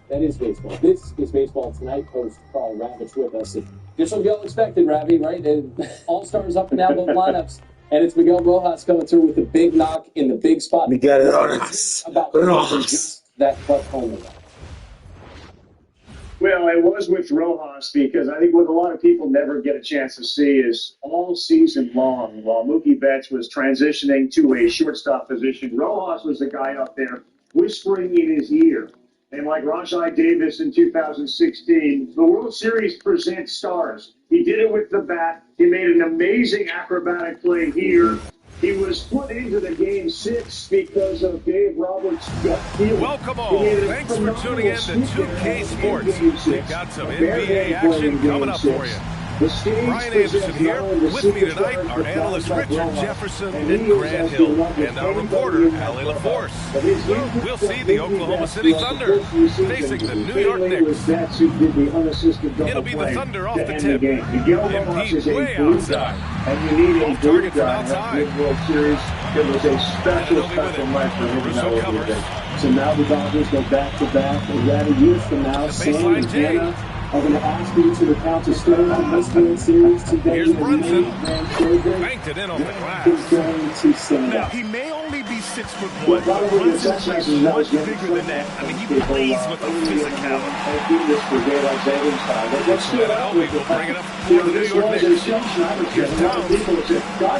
That is baseball. This is Baseball Tonight. Host Carl Ravitch with us. And just what we all expected, Ravi, right? And all-stars up and down both lineups. And it's Miguel Rojas coming through with the big knock in the big spot. Miguel Rojas. That clutch home run. Well, it was with Rojas because I think what a lot of people never get a chance to see is all season long, while Mookie Betts was transitioning to a shortstop position, Rojas was the guy up there whispering in his ear. And like Rajai Davis in 2016, the World Series presents stars. He did it with the bat. He made an amazing acrobatic play here. He was put into the Game 6 because of Dave Roberts' gut feeling. Welcome all. Thanks for tuning in to 2K Sports. We've got some NBA action coming up for you. Brian Anderson here. With me tonight are analysts Richard Jefferson and Grant Hill, and our reporter, Allie LaForce. We'll see the Oklahoma City Thunder facing the New York Knicks. It'll be the Thunder off the tip. Embiid way outside. And you need a target from outside. World Series. It was a special night for him. So now the Dodgers go back-to-back. They got a year from now. Baseline J. I'm going to ask you to recount a story from this World Series today. Here's Brunson. Banked it in off the glass. Is going to stand Now, up. he may only be 6'1", but Brunson plays much bigger than that. I mean, he plays with a physicality. Nba will bring it up for the New York Knicks. Here's Towns.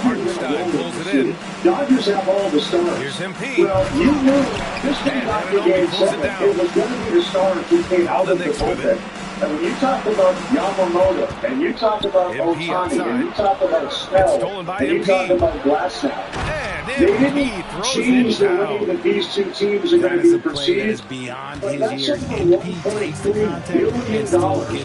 Hartenstein pulls it in. Dodgers have all the stars. Here's MP. Well, you knew this came back to game 7. It was going to be the stars who came out of the bullpen. And when you talk about Yamamoto, and you talk about Ohtani, and you talk about Snell, and you talk about Glasnow, they didn't change the way that these two teams are going to be perceived. But that's over $1.3 billion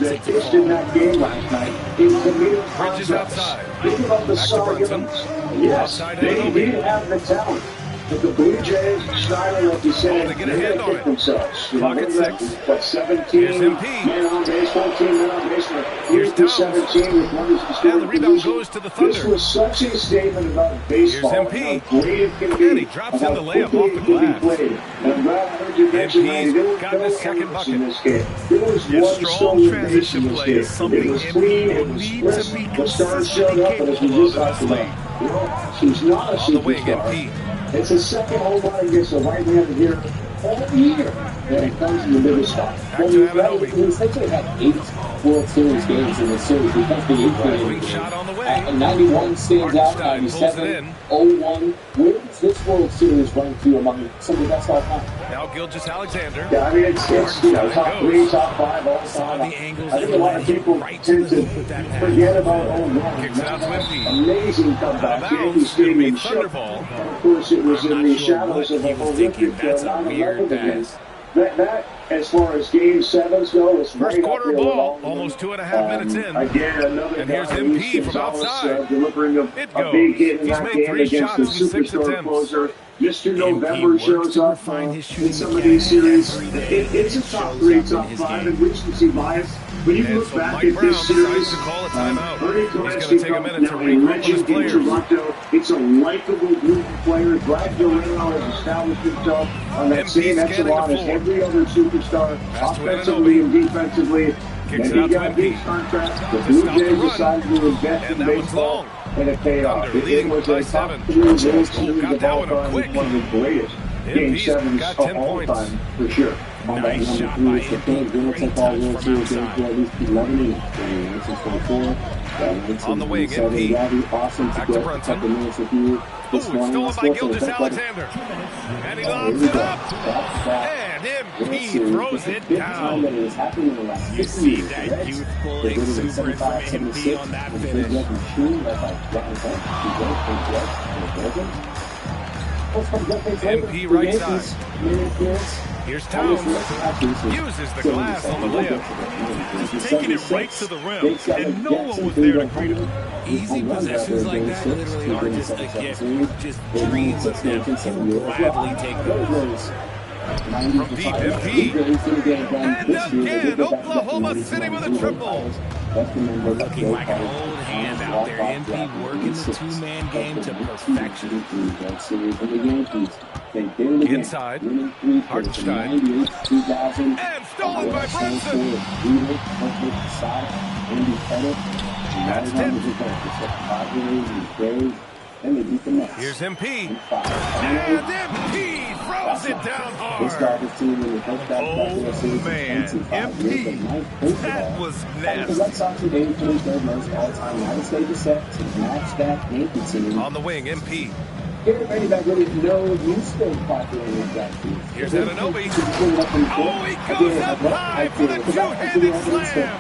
that pitched in that game last night in Camille contracts. Think about the Cy Youngs. Yes, they did have the talent. But the Blue Jays, Schneider, like you said, they kick themselves. Clock at 6. What, 17 men on base, 14 men on base. Here's the 17 with runners in scoring the rebound goes to the Thunder. This was such a statement about baseball. Here's MP. How great it can be. And he drops in the layup off the glass. And I'm glad I heard you mention that. There was no errors in this game. There was one strong transition play is something it was clean, it was crisp. The stars showed up, and as we just talked about, you know, she's not a superstar. It's a second home run against a right-hander here all year, and it comes in the biggest spot. He essentially had 8 World Series games in this series. He comes to the 8th game. 91 stands out, 97, 01. Where does this World Series rank you among some of the best all time? Now Gilgeous Alexander. Yeah, I mean, it's you know, top 3, top 5 all time. I think a lot of people tend to forget about 01. Kicks it out to MP. Amazing comeback. Yankee Stadium shook. Of course, it was in the shadows of a horrific 9/11 event. That, as far as Game 7s go, is first quarter ball, almost 2.5 minutes in. Again, another and here's MP from outside. Delivering a big hit in that game against the superstar closer. Mr. November shows up in some of these series. It's a top 3, top 5, and recency bias. When you look back at this series, Ernie Koretzky, now a legend in Toronto. It's a likable group of players. Brad Guerrero has established himself on that same echelon as every other superstar, offensively and defensively. And he got a big contract. The Blue Jays decided to invest in baseball, and it paid off. It was a top 3 World Series of all time. It's one of the greatest Game 7s of all time, for sure. Nice shot by MP. Great touch from outside. On the wing, MP. Back to Brunson. Stolen by Gilgeous Alexander. And he lobs it up. And MP throws it down. You see that youthful exuberance from MP on that finish. MP right side. Here's Towns. Uses the glass on the layup. Just taking it right to the rim, and no one was there to greet him. Easy possessions like that literally are just a gift. Just dreams of them. He'll gladly take those. From deep, MP. And again, Oklahoma City with a triple. Looking like an old hand out there. MP working the two-man game to perfection. Inside, Hartenstein. And stolen by Brunson. That's 10. Here's MP. And MP throws it down hard. Oh, man. MP. That was nasty. On the wing, MP. Everybody that really know you still popular with that. Here's Anunoby. Oh, he goes up high for the two-handed slam.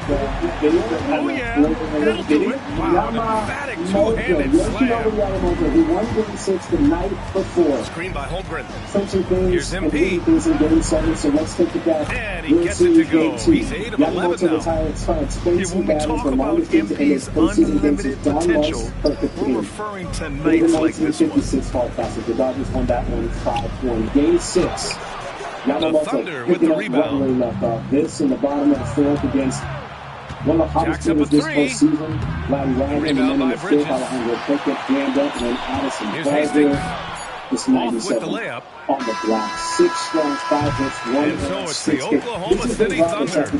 Oh, yeah. That'll do it. Wow, an emphatic two-handed slam. He won Game 6 the night before. Screen by Holmgren. Here's MP. In Game 7, so let's take it back. And he gets it to go. He's 8 of 11 now. When we talk about MP's unlimited potential, we're referring to nights like this one. Classic. The Dodgers won that one 5-1. Game 6. The Thunder with the rebound. Left off. This in the bottom of the 4th against one of the hottest teams this postseason. Vladdy Ryan, and then in the 5th, Alejandro Pickett jammed up, and then Addison Here's Barber. Off with the layup. On the block, 6 strong, 5 hits, 1 And so it's the Oklahoma City Thunder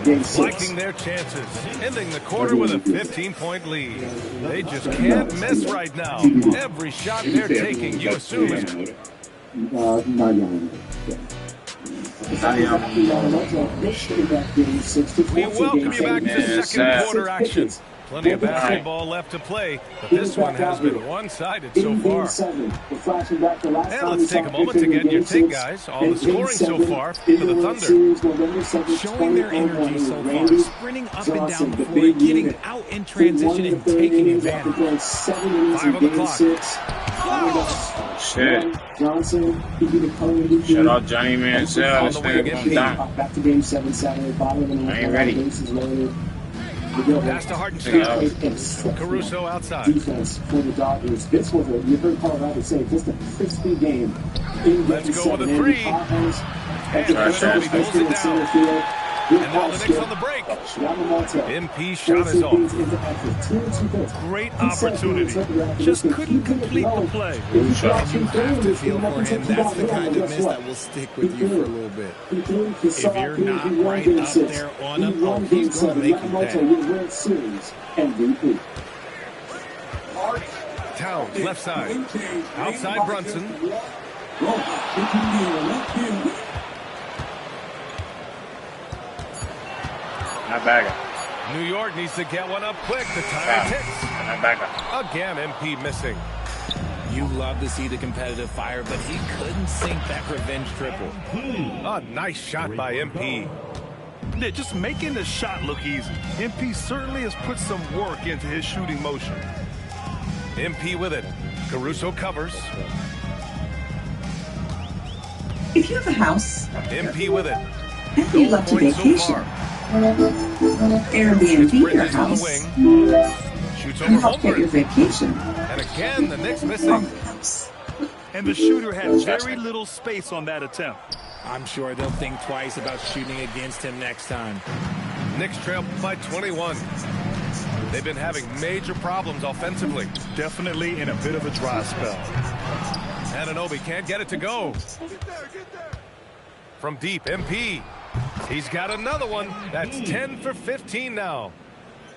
liking their chances, ending the quarter with a 15-point lead. They just can't miss right now. Every shot they're taking, you assume it. We welcome you back to second quarter action. Plenty of basketball left to play, but this one has been one-sided so far. And let's take a moment to get your take, guys, on the scoring so far for the Thunder. Showing their energy so far, sprinting up and down the floor, getting out in transition and taking advantage. 5 on the clock. Shit. Shout out Johnny Mansell. Back to game 7 Saturday. I ain't ready. Pass to Hartenstein. Caruso outside. Defense for the Dodgers. This was you heard Colorado say just a crispy game. Let's go with a 3. And Anunoby pulls it down. And now the Knicks on the break. MP shot is off. Great opportunity. Just couldn't complete the play. You have to feel for him. That's the kind of miss that will stick with you for a little bit. If you're not right up there on him, he's going to make you pay. Towns, left side. Outside Brunson. Not bagger. New York needs to get one up quick. The time ticks. Not bagger. Again, MP missing. You love to see the competitive fire, but he couldn't sink that revenge triple. A nice shot by MP. Yeah, just making the shot look easy. MP certainly has put some work into his shooting motion. MP with it. Caruso covers. If you have a house, MP with it. and you love to vacation, Airbnb your house Shoots can over help get your Holmgren. vacation And again, the Knicks on missing. the house. And the shooter had very little space on that attempt. I'm sure they'll think twice about shooting against him next time. Knicks trail by 21. They've been having major problems offensively. Definitely in a bit of a dry spell. Anunoby can't get it to go. From deep, MP. He's got another one. That's 10 for 15 now.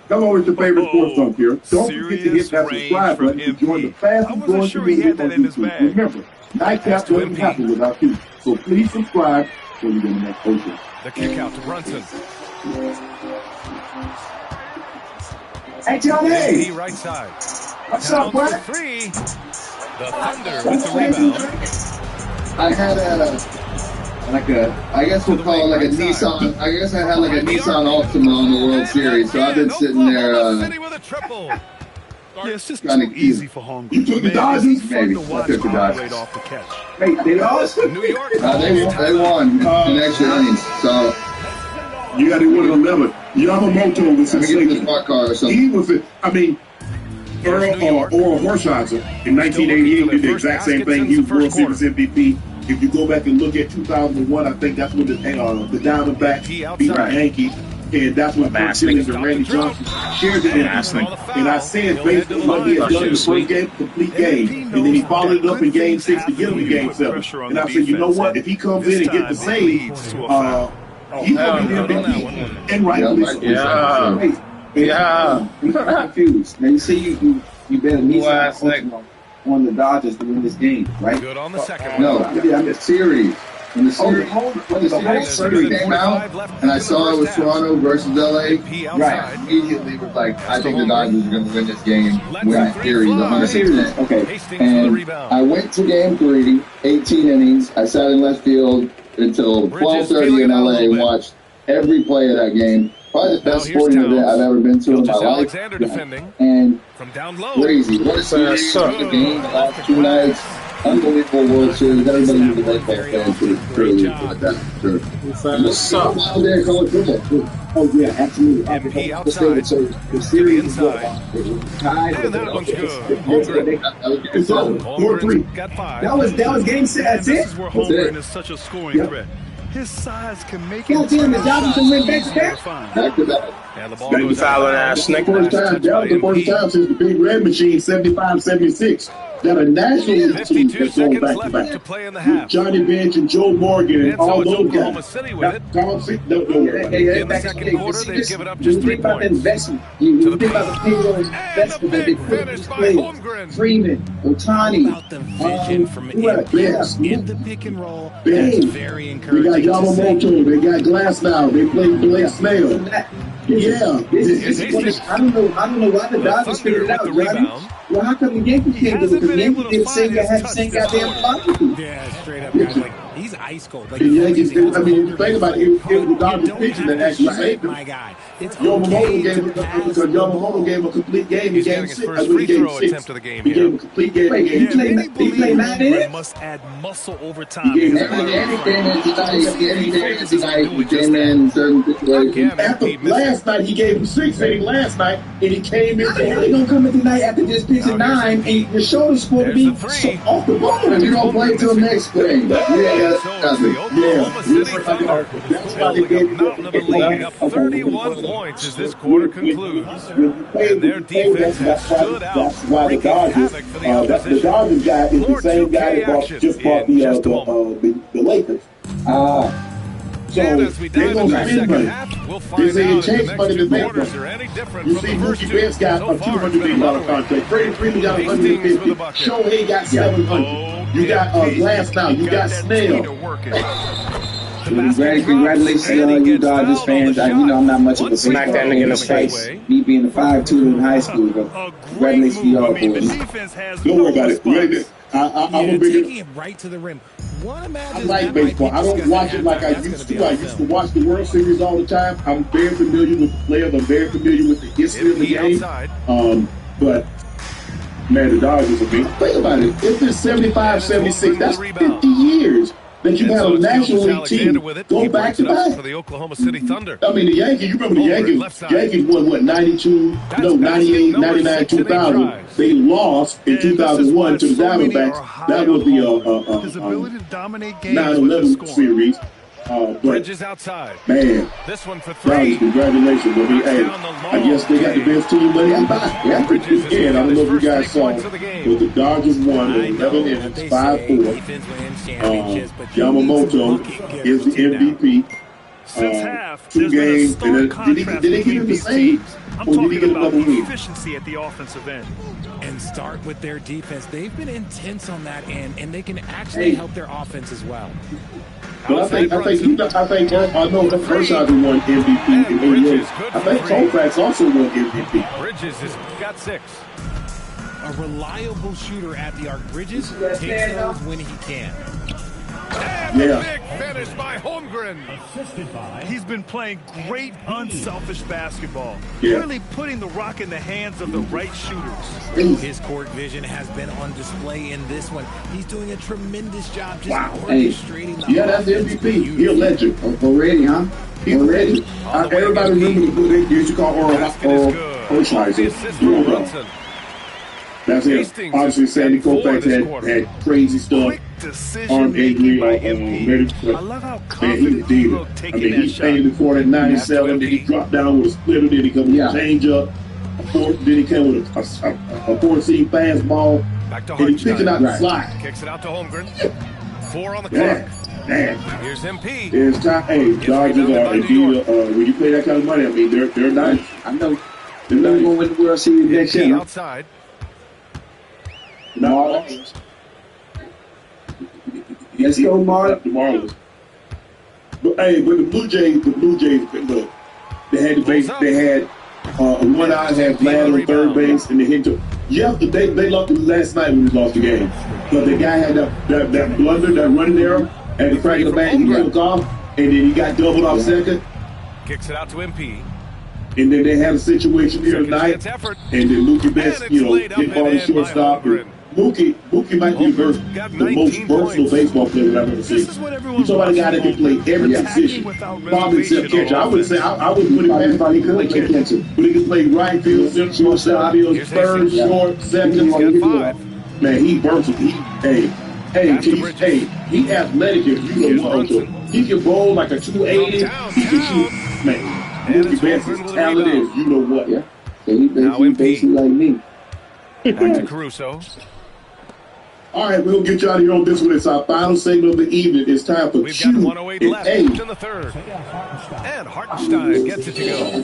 Come on with your favorite sports dunk here. Don't forget to hit that subscribe button to join the fastest growing community on YouTube. Remember, Nightcap doesn't happen without you. So please subscribe so you get the next post. The kick out to Brunson. Hey, Johnny! MP right side. What's up, bro? 3. The Thunder with the rebound. I had I guess we'll call it like a Nissan. I guess I had like a Nissan Altima in the World Series, so I've been sitting there. Yeah, it's just too easy for home. You took the Dodgers? Maybe. Watch I took the Dodgers. right off the catch. Hey, they lost? New York. They won in extra innings. So you got to remember, Yamamoto was let me get this smart car or something. He was, Oral Horsheimer in 1988 did the exact same thing. He was World Series MVP. If you go back and look at 2001, I think that's when the Diamondbacks beat the Yankees, and that's when Mark Simmons and Randy Johnson shared the MVP. And I said basically what he had done in the first game, complete game, and then he followed it up in Game 6 to get him in Game 7. And I said, you know what? If he comes in and gets the save, he's going to be the MVP. And rightfully so. Yeah. I'm confused. Now you say you bet a Nissan on the Dodgers to win this game, right? Good on the second. No, the series. When the series, came out, and I saw it was Toronto versus LA, right, immediately was like, I think the Dodgers are going to win this game, win the series 100%. Okay. And I went to game 3, 18 innings. I sat in left field until 12:30 in LA and watched every play of that game. Probably the best sporting event I've ever been to in my life. And crazy. What a series. The game, the last 2 nights. Unbelievable World Series. Everybody who's a baseball fan should really enjoy that. Sure. What's up? Out there college football. Oh, yeah, absolutely. MP outside. So the series is good. And that one's good. Holmgren. It's over. 4-3. Got 5. That was game 6. That's This it? is where Holmgren is such a scoring threat. His size can make him. Damn, the Dodgers can win back to back. Back to back. And the ball goes That was the first time since the Big Red Machine, 75-76. that a National League team 52 has gone seconds back to left back. to play in the half. Johnny Bench and Joe Morgan and And so all it's those Oklahoma guys. City with it. Don't worry about it. In the second quarter, they've given up You just 3 think about the points. investment. You think about the payroll investment that they put in these players. Freeman, Otani. About the vision from in the pick and roll. Bench. That's very They encouraging. got Yamamoto. They got Glass now. They play Blake Snell. Yeah. I don't know why the Dodgers figured it out, Johnny. Well, how come the Yankees can't do it? Because the Yankees did the same goddamn philosophy. Yeah, straight up, guys. Like, he's ice cold. Like, The Yankees, I mean, you think about it, it was the Dodgers pitching that actually saved them. my guy. It's Yamamoto gave a complete game. He's getting his first free throw attempt of the game He here. gave a complete game. Wait, he played 9 innings? Must add muscle over time. He came in certain situations. After last night, he gave him 6 innings last night, and he came in. How the hell he gonna come in tonight after just pitching 9 and your shoulder's supposed to be off the ball? And you don't play until next spring. That's why they gave up 31 points as this quarter concludes. And their defense has stood out, That's why the Dodgers, the Dodgers guy is the same guy that just bought the Lakers. So and as we they're dive going into to the spend second money. half, we'll They find say out it if the changed next money two to make quarters money. are any different You from see, the first Mookie two. Betts got So a far, $200 it's been a million lot. contract. Freddie Freeman got Hastings with the $150. bucket. Shohei got $700. You got Glass now. You got Snell. Congratulations to all you Dodgers fans. You know I'm not much of a Smack that nigga in the face. Me being a 5'2" in high school, but congratulations to y'all boys. Don't worry about it. I'm a bigger. Taking it right to the rim. I like baseball. I don't watch it like I used to. I used to watch the World Series all the time. I'm very familiar with the players. I'm very familiar with the history of the game. But man, the Dodgers are big. Think about it. If it's 75, 76, that's 50 years that you have a National League team go back to back. For the Oklahoma City Thunder. I mean, the Yankees, you remember the Yankees won, what, 92, no, 98, 99, 2000. They lost in 2001 to the Diamondbacks. That was the 9/11 series. Bridges outside. Man, this one for 3. Congratulations. I guess they got the best team money in back. Yeah, again, I don't know if you guys saw, but the Dodgers won in 11 innings, 5-4. Yamamoto is the MVP. Since half, 2 games. Did they give him the same? I'm Or did he talking get about another win? efficiency at the offensive end. And start with their defense. They've been intense on that end, and they can actually help their offense as well. But I know the first time won MVP in 8 years. I think Koufax also won MVP. Bridges has got 6. A reliable shooter at the arc. Bridges takes those when he can. And the big finish by Holmgren. He's been playing great, unselfish basketball. Yeah. Really putting the rock in the hands of the right shooters. His court vision has been on display in this one. He's doing a tremendous job just orchestrating the that's the MVP. He's a legend. Already, huh? He's a legend. Everybody remember who they used to call Oral Hershiser. That's it. Obviously, Sandy Koufax had crazy stuff. Arm injury, I love how confident he looked taking that he shot. painted the court at 97. Then he dropped down with a splitter. Then he come with a change up. Then he came with a 4-seam fastball. Back to and he picked it out the slide. Kicks it out to Holmgren. 4 on the clock. Man. Here's MP. It's time. Hey, Dodgers are indeed. When you pay that kind of money, I mean, they're nice. I know. They're not going to win the World Series next year. Outside. Marlins. Let's go, Marlins. The Marlins. But the Blue Jays, look, they had the base. They had one out had Vlad on third base, and they hit to. Yeah, they lost last night when we lost the game. But the guy had that blunder, that running arrow, at the crack of the bat, he took off, and then he got doubled off second. Kicks it out to MP. And then they had a situation here tonight, and then Mookie Betts, hit ball to shortstop. Mookie might be the most versatile baseball player that I've ever seen. He's somebody guy that can play every position, probably except catcher. I would put him past probably could play catcher, but he can play right field, center field, center field, third, short, second. Man, he versatile. He athletic. If you know he can bowl like a 280. He can shoot. Man, Mookie Betts is talented. You know what? Yeah, he basically like me. Back to Caruso. All right, we'll get you out of here on this one. It's our final segment of the evening. It's time for We've got 108 left in the third. And Hartenstein gets it to go.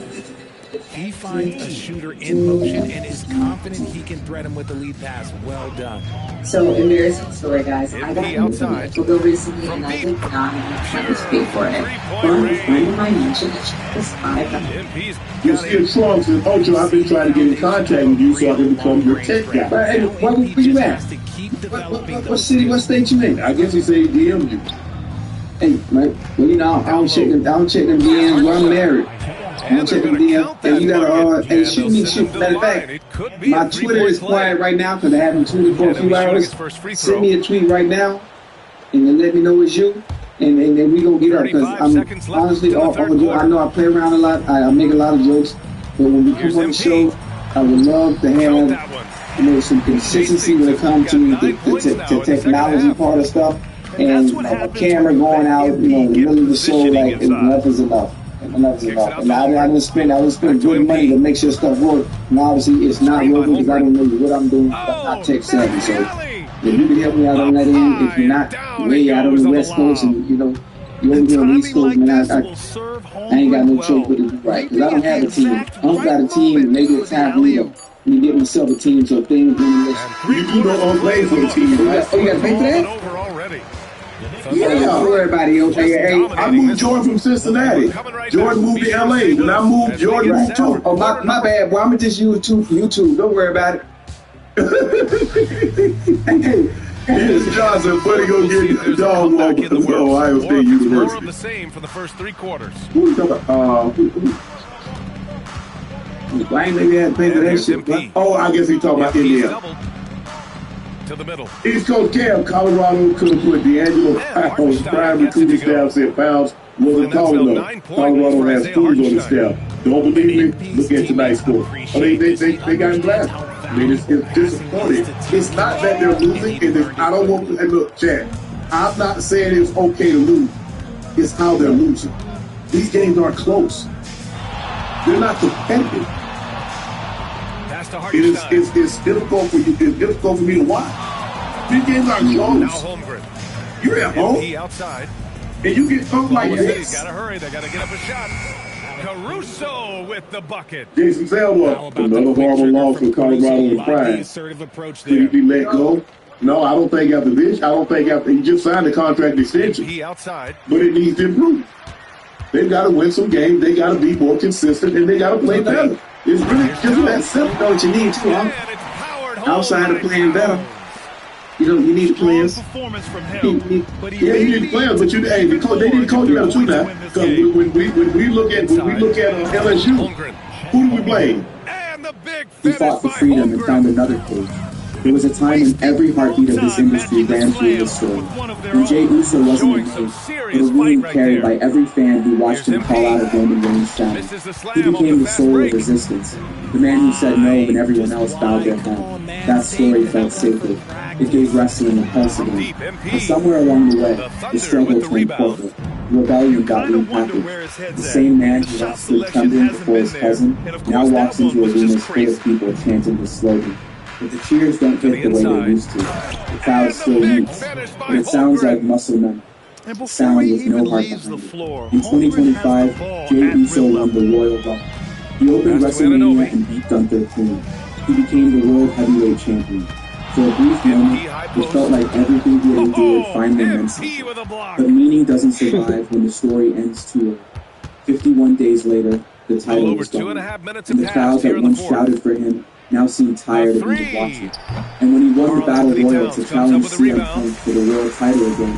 He finds a shooter in motion and is confident he can thread him with the lead pass. Well done. So, embarrassing story, guys. I got into Mexico recently, and I did not have to pay for it. But a friend of mine mentioned that she was $5. You're still Trunks and Ocho. I've been trying to get in contact with you so I can become your tech guy. Hey, where you at? What city, what state you in? I guess he said he DM'd you. Hey, man, well, you know, I don't check them DMs where I'm married. I don't check them DMs. Hey, you gotta, hey, shoot me. Matter of fact, my Twitter is quiet right now because I haven't tweeted for a few hours. Send me a tweet right now and then let me know it's you. And then we gonna get up because I'm honestly, I know I play around a lot. I make a lot of jokes, but when we come on the show, I would love to have some consistency when it comes to the technology part of stuff. And a camera going out, in the middle of the show, like enough is enough. Enough is enough. And I would spend good money to make sure stuff works. And obviously, it's not working because I don't know what I'm doing. I'm not tech savvy. So if you can help me out on that end, if you're not way out on the West Coast and you're over here on the East Coast, man, I ain't got no choice but to do right. Because I don't have a team. I don't got a team, and maybe it's time for me to get myself a team. So things you do know I'm playing for the team, right? Oh, you got to pay for that? Yeah, don't worry about it, okay? Hey, I moved Jordan from Cincinnati. Jordan moved to LA. When I moved, Jordan moved too. Oh, my bad, boy. I'm gonna just use YouTube. Don't worry about it. Here's Johnson, buddy, go get the dog walk at Ohio State University. More of the same for the first three quarters. Who are you talking about? I ain't maybe had to pay for that shit. Oh, I guess he's talking about Indiana. To the middle. East Coast camp, Colorado couldn't put D'Angelo Pounds. Prime recruiting staff said Pounds wasn't tall enough. Colorado has fools on the staff. Don't believe me? Look at tonight's score. I mean, they got him blasted. I mean, it's disappointing. It's not that they're losing. I don't want to look, Chad. I'm not saying it's okay to lose. It's how they're losing. These games aren't close. They're not competitive. It's difficult for you. It's difficult for me to watch. These games aren't close. You're at home. Outside. And you get something like this. Gotta hurry. They gotta get up a shot. Caruso with the bucket. Jason Selma, another horrible loss for Colorado and Prime. Could he be let go? No, I don't think after this. I don't think after he just signed a contract extension. He outside. But it needs to improve. They've got to win some games. They got to be more consistent, and they got to play better. It's really just that simple. Know what you need too, huh? Outside of playing better, you need players. You need players, but they need to coach you better too now. Because when we look at LSU, who do we blame? He fought for freedom and found another cage. There was a time when every heartbeat of this industry ran through his story. And Jey Uso wasn't a name, but a wound carried by every fan who watched him call out of Roman Reigns' shadow. He became the soul of resistance, the man who said no when everyone else bowed their head. That story felt sacred. It gave wrestling a pulse again. But somewhere along the way, the struggle turned corporate. Rebellion got repackaged. The same man who once stood trembling before his cousin now walks into arenas full of people chanting his slogan. But the cheers don't hit the way they used to. The crowd still meets, but it sounds like muscle memory. Sound with no heart behind it. In 2025, Jey Uso won the Royal Rumble. He opened WrestleMania and beat Gunther clean. He became the World Heavyweight Champion. For a brief moment, it felt like everything he had endured finally meant something. But meaning doesn't survive when the story ends too early. 51 days later, the title was gone. And the crowd that once shouted for him now seemed tired of him watching. And when he won the Battle Royal to challenge CM Punk for the world title again,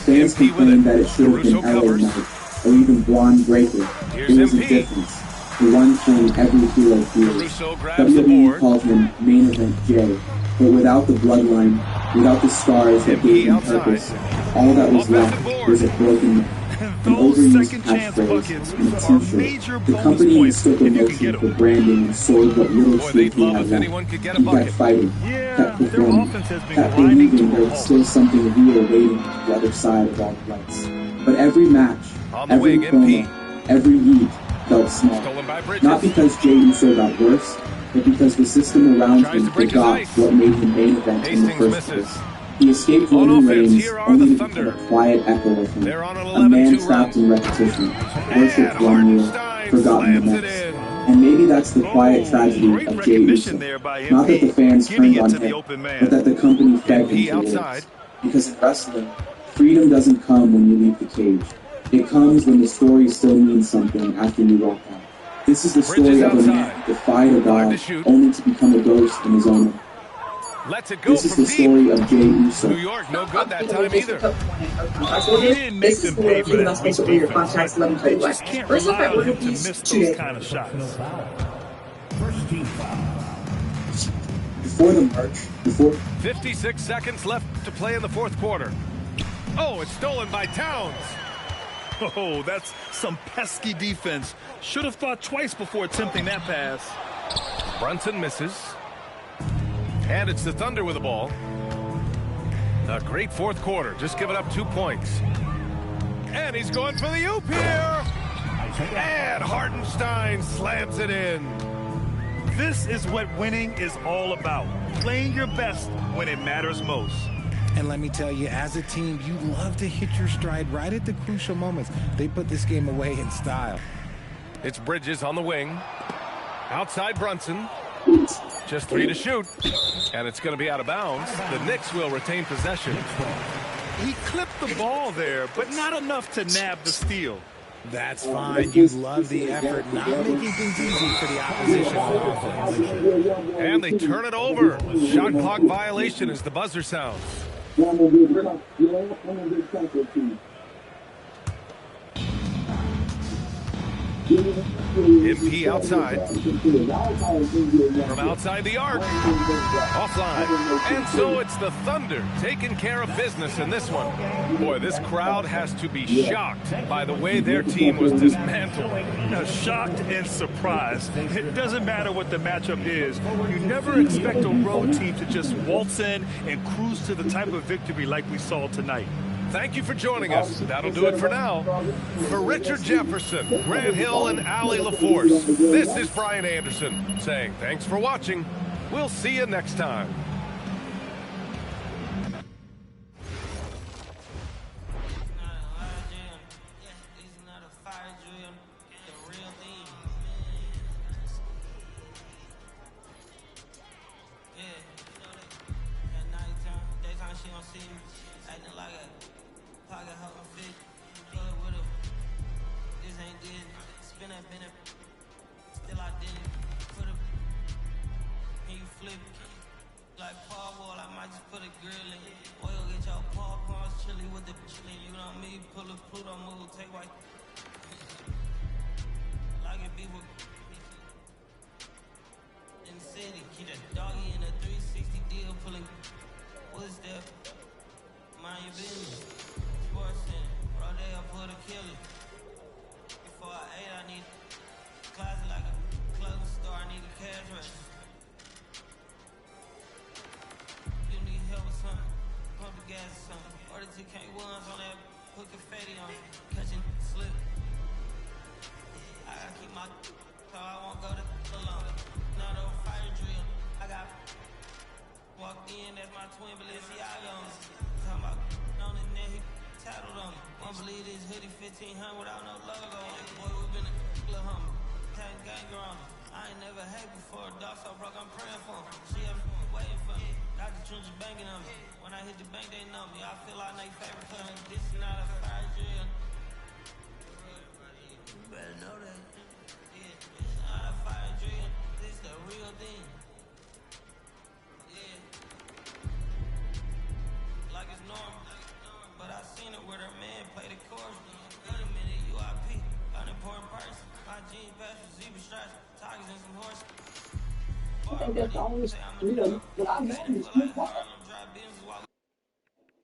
fans complained that it should have been LA Knight or even Braun Breaker. There was a difference. The one thing every hero feels. WWE called him Main Event Jey, but without the bloodline, without the scars that gave him purpose, all that was left was a broken man. An overused catchphrase and a t-shirt. The company mistook emotion for branding and sold what little sleep he had left. He kept fighting, kept performing, kept believing there was still something real waiting on the other side of all the lights. But every match, every promo, every yeet felt small. Not because Jey Uso got worse, but because the system around him forgot what made him main event in the first place. He escaped Roman Reigns only to become a quiet echo of him, a man trapped in repetition, worshipped one rule, forgotten the next. And maybe that's the quiet tragedy of Jey Uso. Not that the fans turned on him, but that the company fed him to wolves. Because in wrestling, freedom doesn't come when you leave the cage. It comes when the story still means something after you walk out. This is the story of a man who defied a god only to become a ghost in his own. This is the story of Jey Uso. New York, no good that time either. He didn't make them pay for that weak defense. They just can't rely on him to miss those kind of shots. Before the merge, 56 seconds left to play in the fourth quarter. Oh, it's stolen by Towns. Oh, that's some pesky defense. Should have thought twice before attempting that pass. Brunson misses. And it's the Thunder with the ball. A great fourth quarter, just giving up 2 points. And he's going for the oop here. And Hartenstein slams it in. This is what winning is all about. Playing your best when it matters most. And let me tell you, as a team, you love to hit your stride right at the crucial moments. They put this game away in style. It's Bridges on the wing. Outside Brunson. Just 3 to shoot. And it's going to be out of bounds. The Knicks will retain possession. He clipped the ball there, but not enough to nab the steal. That's fine. You love the effort, not making things easy for the opposition on offense. And they turn it over. Shot clock violation as the buzzer sounds. MP outside. From outside the arc. Offline. And so it's the Thunder taking care of business in this one. Boy, this crowd has to be shocked by the way their team was dismantled. Now, shocked and surprised. It doesn't matter what the matchup is. You never expect a road team to just waltz in and cruise to the type of victory like we saw tonight. Thank you for joining us. That'll do it for now. For Richard Jefferson, Grant Hill, and Allie LaForce, this is Brian Anderson saying thanks for watching. We'll see you next time. I think that's the only, but I man is